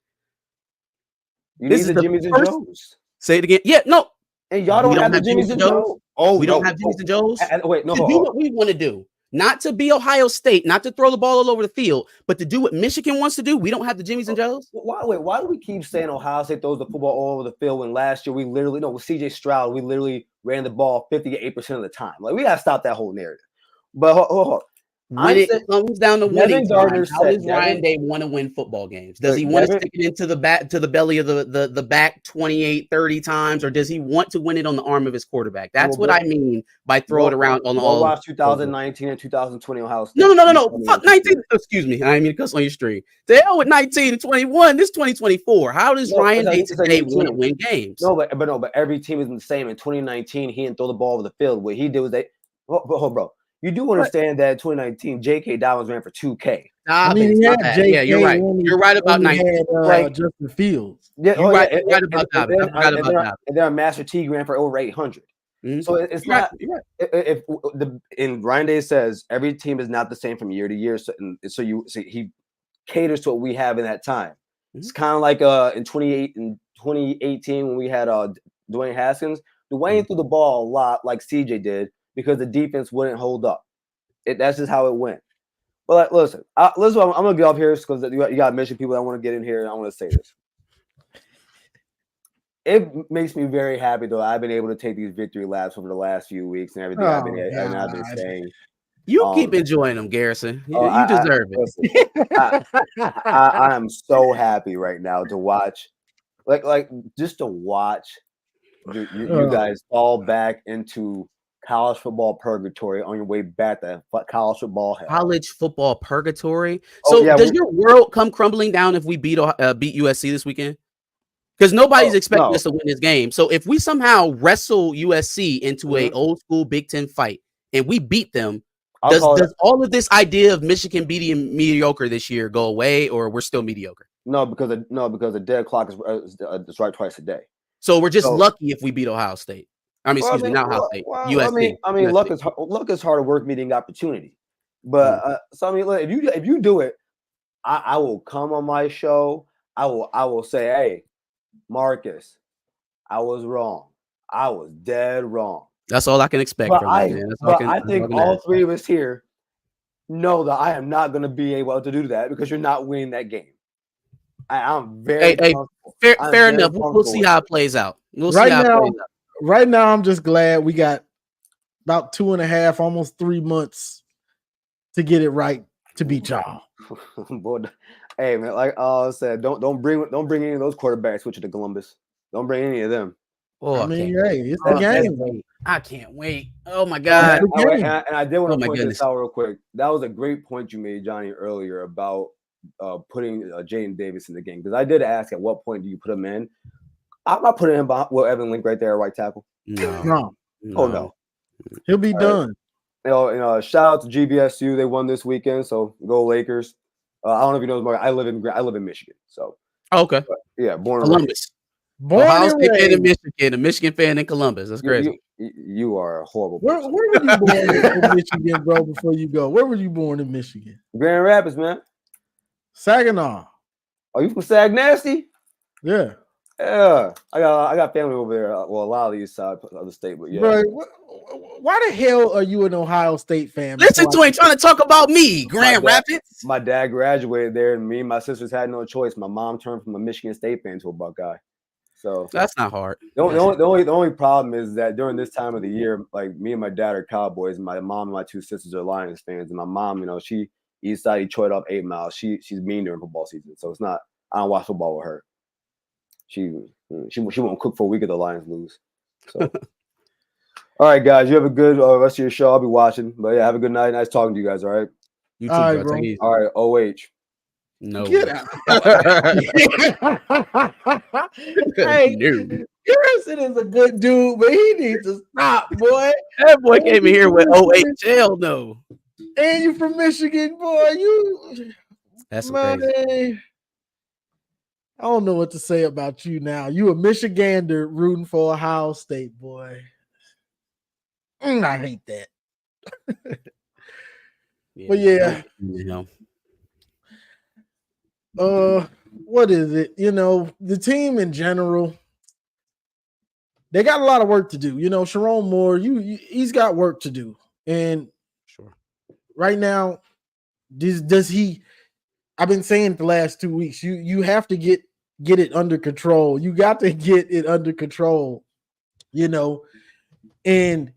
You need the Jimmys and Joes. Say it again. Yeah, no. And y'all don't have the Jimmys and Joes. Oh, we don't have Jimmys and Joes. Wait, no. To do what we want to do. Not to be Ohio State, not to throw the ball all over the field, but to do what Michigan wants to do. We don't have the Jimmys and Joes. Why do we keep saying Ohio State throws the football all over the field when last year we literally, with CJ Stroud, we literally ran the ball 58% of the time? Like, we got to stop that whole narrative. But hold on. When it comes down to winning time, how does Ryan Day want to win football games? Does he want to stick it into the belly of the back 28, 30 times, or does he want to win it on the arm of his quarterback? That's what I mean by throw it around on all. Watch 2019 and 2020 Ohio State. No. Fuck 19. Excuse me. I didn't mean to cuss on your stream. The hell with 19 and 21. This 2024. How does Ryan Day today want to win games? But every team isn't the same. In 2019, he didn't throw the ball over the field. What he did was bro. You do understand that in 2019, J.K. Dobbins ran for 2K. Yeah, you're right. You're right about 19. Justin Fields. Yeah, you're right about Dobbins. And then Master Teague ran for over 800. So it's not. And Ryan Day says every team is not the same from year to year. So he caters to what we have in that time. It's kind of like in 2018 when we had Dwayne Haskins. Dwayne threw the ball a lot like CJ did, because the defense wouldn't hold up. That's just how it went. But listen, I'm going to get up here because you got to mention people that want to get in here, and I want to say this. It makes me very happy, though. I've been able to take these victory laps over the last few weeks and everything I've been saying. You keep enjoying them, Garrison. You deserve it. I am so happy right now to watch, just to watch you guys fall back into college football purgatory on your way back to college football hell. College football purgatory. So does your world come crumbling down if we beat USC this weekend? Because nobody's expecting us to win this game. So if we somehow wrestle USC into a old school Big Ten fight and we beat them, does all of this idea of Michigan beating mediocre this year go away, or we're still mediocre? No, because the dead clock is right twice a day. So we're just lucky if we beat Ohio State. Not Ohio State. USC. Luck is hard work meeting opportunity. But if you do it, I will come on my show. I will say, hey, Marcus, I was wrong. I was dead wrong. That's all I can expect from you, man. I think all three of us here know that I am not going to be able to do that because you're not winning that game. I'm very fair enough. We'll see how it plays out. Right now, I'm just glad we got about 2.5, almost 3 months to get it right to beat y'all. Boy, hey man, like I said, don't bring any of those quarterbacks with you to Columbus. Don't bring any of them. Oh, it's the game. I can't wait. Oh my God! And I did want to point this out real quick. That was a great point you made, Johnny, earlier about putting Jaden Davis in the game, because I did ask at what point do you put him in. I'm not putting him behind Will Evan Link right there at right tackle. No, Oh no. he'll be done. Shout out to GBSU. They won this weekend, so go Lakers. I don't know if you know this, I live in Michigan, so Okay. yeah, born and Columbus. Born Ohio and State fan in raised. Michigan, a Michigan fan in Columbus. That's crazy. You are a horrible Where person. were you born in Michigan, bro? Before you go, where were you born in Michigan? Grand Rapids, man. Saginaw. Are you from Sag Nasty? Yeah. Yeah, I got family over there. Well, a lot of these side of the state, but yeah. Bro, why the hell are you an Ohio State fan? Listen to him trying to talk about me, Grand Rapids. My dad graduated there, and me and my sisters had no choice. My mom turned from a Michigan State fan to a Buckeye. So that's not hard. The only problem is that during this time of the year, like me and my dad are Cowboys, and my mom and my two sisters are Lions fans. And my mom, she east side Detroit up 8 miles. She's mean during football season, so it's not. I don't watch football with her. She won't cook for a week if the Lions lose. So, all right, guys, you have a good rest of your show. I'll be watching, but yeah, have a good night. Nice talking to you guys. All right. You too, all right, bro. All right, OH. No. Get out. Hey, Harrison is a good dude, but he needs to stop, boy. That boy came in here with OHL, no. And you from Michigan, boy. That's crazy. I don't know what to say about you now. You a Michigander rooting for Ohio State, boy. I hate that. But yeah. What is it? The team in general, they got a lot of work to do. Sharon Moore, he's got work to do. And sure, right now, does he? I've been saying the last 2 weeks, you have to get it under control. You got to get it under control, and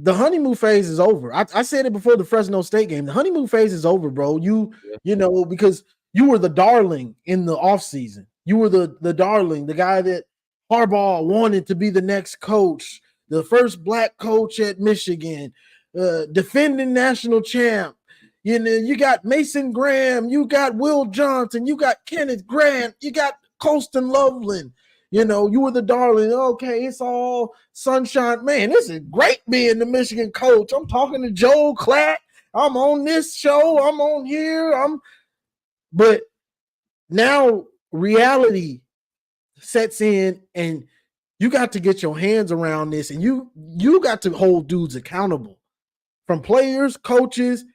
the honeymoon phase is over. I said it before the Fresno State game. The honeymoon phase is over, bro. Because you were the darling in the offseason. You were the darling, the guy that Harbaugh wanted to be the next coach, the first black coach at Michigan, defending national champ. You got Mason Graham, you got Will Johnson, you got Kenneth Grant, you got Colston Loveland. You were the darling. Okay, it's all sunshine. Man, this is great being the Michigan coach. I'm talking to Joe Klatt. I'm on this show. I'm on here. But now reality sets in, and you got to get your hands around this, and you got to hold dudes accountable, from players, coaches,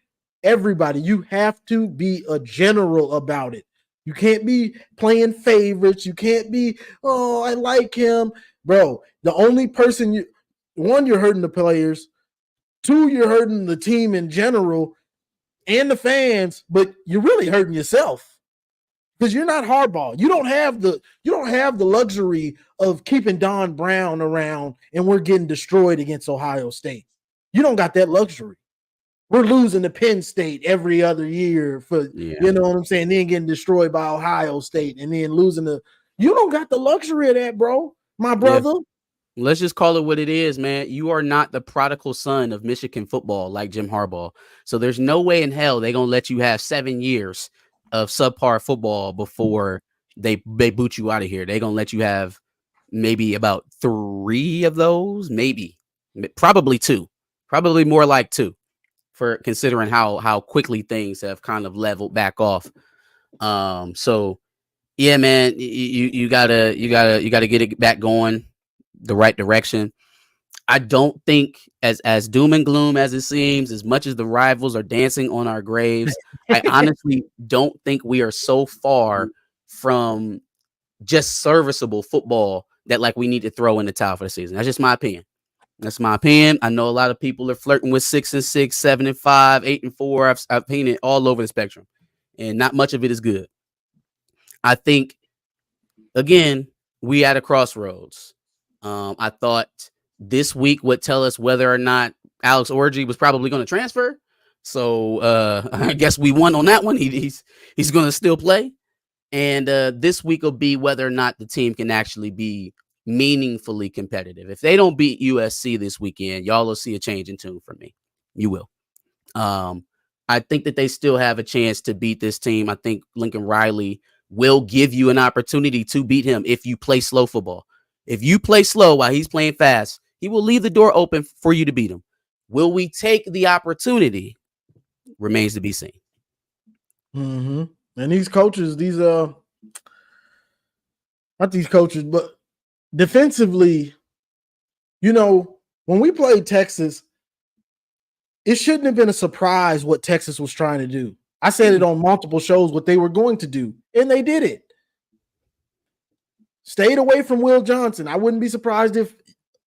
everybody. You have to be a general about it. You can't be playing favorites. You can't be, I like him. Bro, the only person one, you're hurting the players. Two, you're hurting the team in general and the fans, but you're really hurting yourself because you're not Harbaugh. You don't have the luxury of keeping Don Brown around and we're getting destroyed against Ohio State. You don't got that luxury. We're losing to Penn State every other year you know what I'm saying? Then getting destroyed by Ohio State and then losing you don't got the luxury of that, bro. My brother. Yeah. Let's just call it what it is, man. You are not the prodigal son of Michigan football like Jim Harbaugh. So there's no way in hell they're going to let you have 7 years of subpar football before they boot you out of here. They're going to let you have maybe about 3 of those, probably 2, probably more like 2. For considering how quickly things have kind of leveled back off. So yeah, man, you gotta get it back going the right direction. I don't think as doom and gloom as it seems, as much as the rivals are dancing on our graves, I honestly don't think we are so far from just serviceable football that we need to throw in the towel for the season. That's just my opinion. That's my opinion. I know a lot of people are flirting with 6-6, 7-5, 8-4. I've painted all over the spectrum, and not much of it is good. I think, again, we at a crossroads. I thought this week would tell us whether or not Alex Orji was probably going to transfer. So I guess we won on that one. He's going to still play. And this week will be whether or not the team can actually be meaningfully competitive. If they don't beat USC this weekend, y'all will see a change in tune from me. You will. I think that they still have a chance to beat this team. I think Lincoln Riley will give you an opportunity to beat him if you play slow football. If you play slow while he's playing fast, he will leave the door open for you to beat him. Will we take the opportunity? Remains to be seen. Mm-hmm. And these coaches, not these coaches, but defensively, when we played Texas, it shouldn't have been a surprise what Texas was trying to do. I said it on multiple shows what they were going to do, and they did it. Stayed away from Will Johnson. I wouldn't be surprised if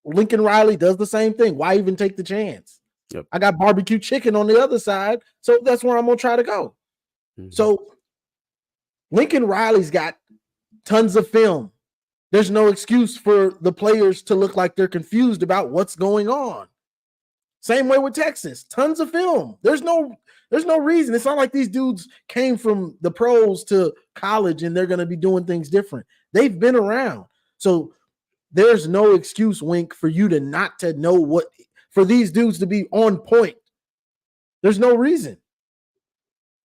Lincoln Riley does the same thing. Why even take the chance? Yep. I got barbecue chicken on the other side, so that's where I'm going to try to go. Mm-hmm. So Lincoln Riley's got tons of film. There's no excuse for the players to look like they're confused about what's going on. Same way with Texas, tons of film. There's no reason. It's not like these dudes came from the pros to college and they're going to be doing things different. They've been around. So there's no excuse, Wink, for you to not to know for these dudes to be on point. There's no reason.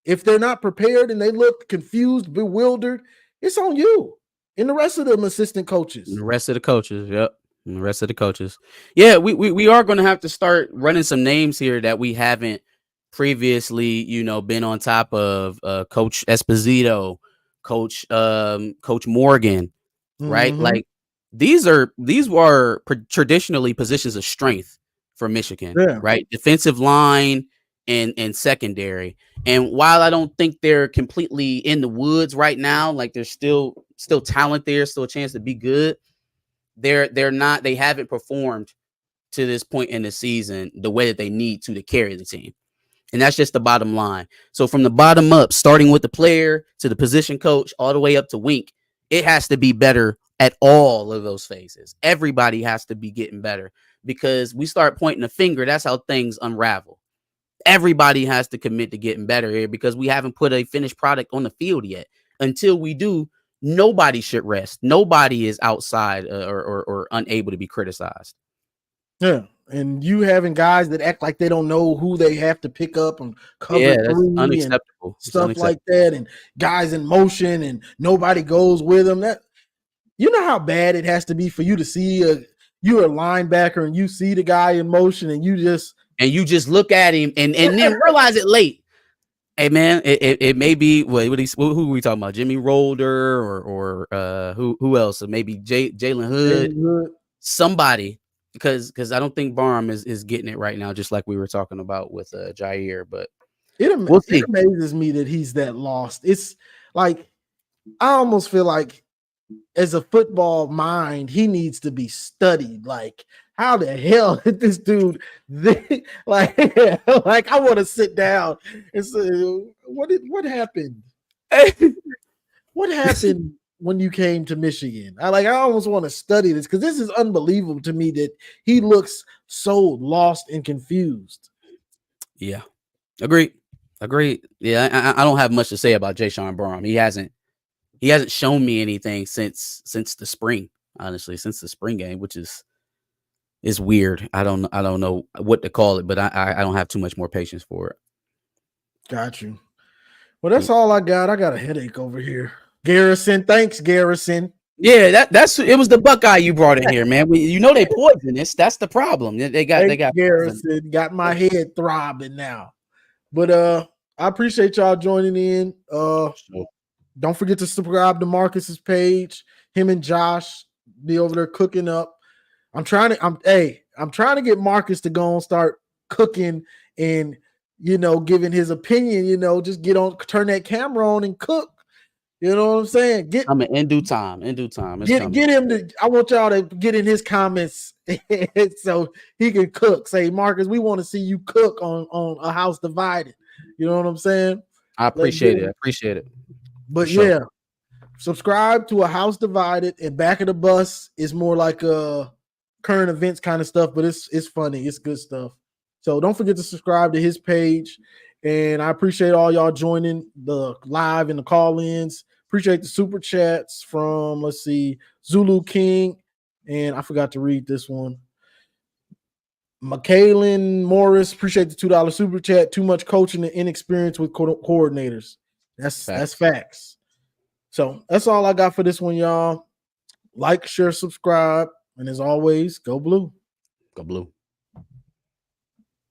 If they're not prepared and they look confused, bewildered, it's on you and the rest of them assistant coaches. And the rest of the coaches, yep. And the rest of the coaches. Yeah, we are going to have to start running some names here that we haven't previously, been on top of. Coach Esposito, Coach Morgan, right? Mm-hmm. Like these were traditionally positions of strength for Michigan, right? Defensive line and secondary. And while I don't think they're completely in the woods right now, like there's still talent there, still a chance to be good. They haven't performed to this point in the season the way that they need to carry the team. And that's just the bottom line. So from the bottom up, starting with the player to the position coach, all the way up to Wink, it has to be better at all of those phases. Everybody has to be getting better because we start pointing a finger. That's how things unravel. Everybody has to commit to getting better here because we haven't put a finished product on the field yet. Until we do, nobody should rest. Nobody is outside or unable to be criticized. Yeah. And you having guys that act like they don't know who they have to pick up and cover three unacceptable. And stuff like that. And guys in motion and nobody goes with them. That, you know how bad it has to be for you to see you're a linebacker and you see the guy in motion and you just look at him and then realize it late. Hey man, it may be who are we talking about? Jimmy Rolder or who else? Or maybe Jalen Hood, somebody, because I don't think Barham is getting it right now, just like we were talking about with Jair. But it amazes me that he's that lost. It's like I almost feel like as a football mind, he needs to be studied. Like, how the hell did this dude like I want to sit down and say, what happened? What happened when you came to Michigan? I almost want to study this because this is unbelievable to me that he looks so lost and confused. Yeah, agreed. Yeah, I don't have much to say about Jayshon Barham. He hasn't shown me anything since the spring, honestly, since the spring game, which is weird. I don't know what to call it, but I don't have too much more patience for it. Got you. Well, that's all I got. I got a headache over here. Garrison, thanks, Garrison. Yeah, it was the Buckeye you brought in here, man. They poisonous. That's the problem. They got Garrison got my head throbbing now. But I appreciate y'all joining in. Don't forget to subscribe to Marcus's page. Him and Josh be over there cooking up. I'm trying to get Marcus to go and start cooking and giving his opinion. Just turn that camera on and cook. You know what I'm saying? In due time. Get him to. I want y'all to get in his comments so he can cook. Say, Marcus, we want to see you cook on A House Divided. You know what I'm saying? I appreciate it. But yeah, subscribe to A House Divided, and Back of the Bus is more like current events kind of stuff, but it's funny. It's good stuff. So don't forget to subscribe to his page. And I appreciate all y'all joining the live and the call-ins. Appreciate the super chats from, let's see, Zulu King. And I forgot to read this one. McKaylin Morris, appreciate the $2 super chat. Too much coaching and inexperience with coordinators. That's facts. So that's all I got for this one, y'all. Like, share, subscribe, and as always, go blue. Go blue.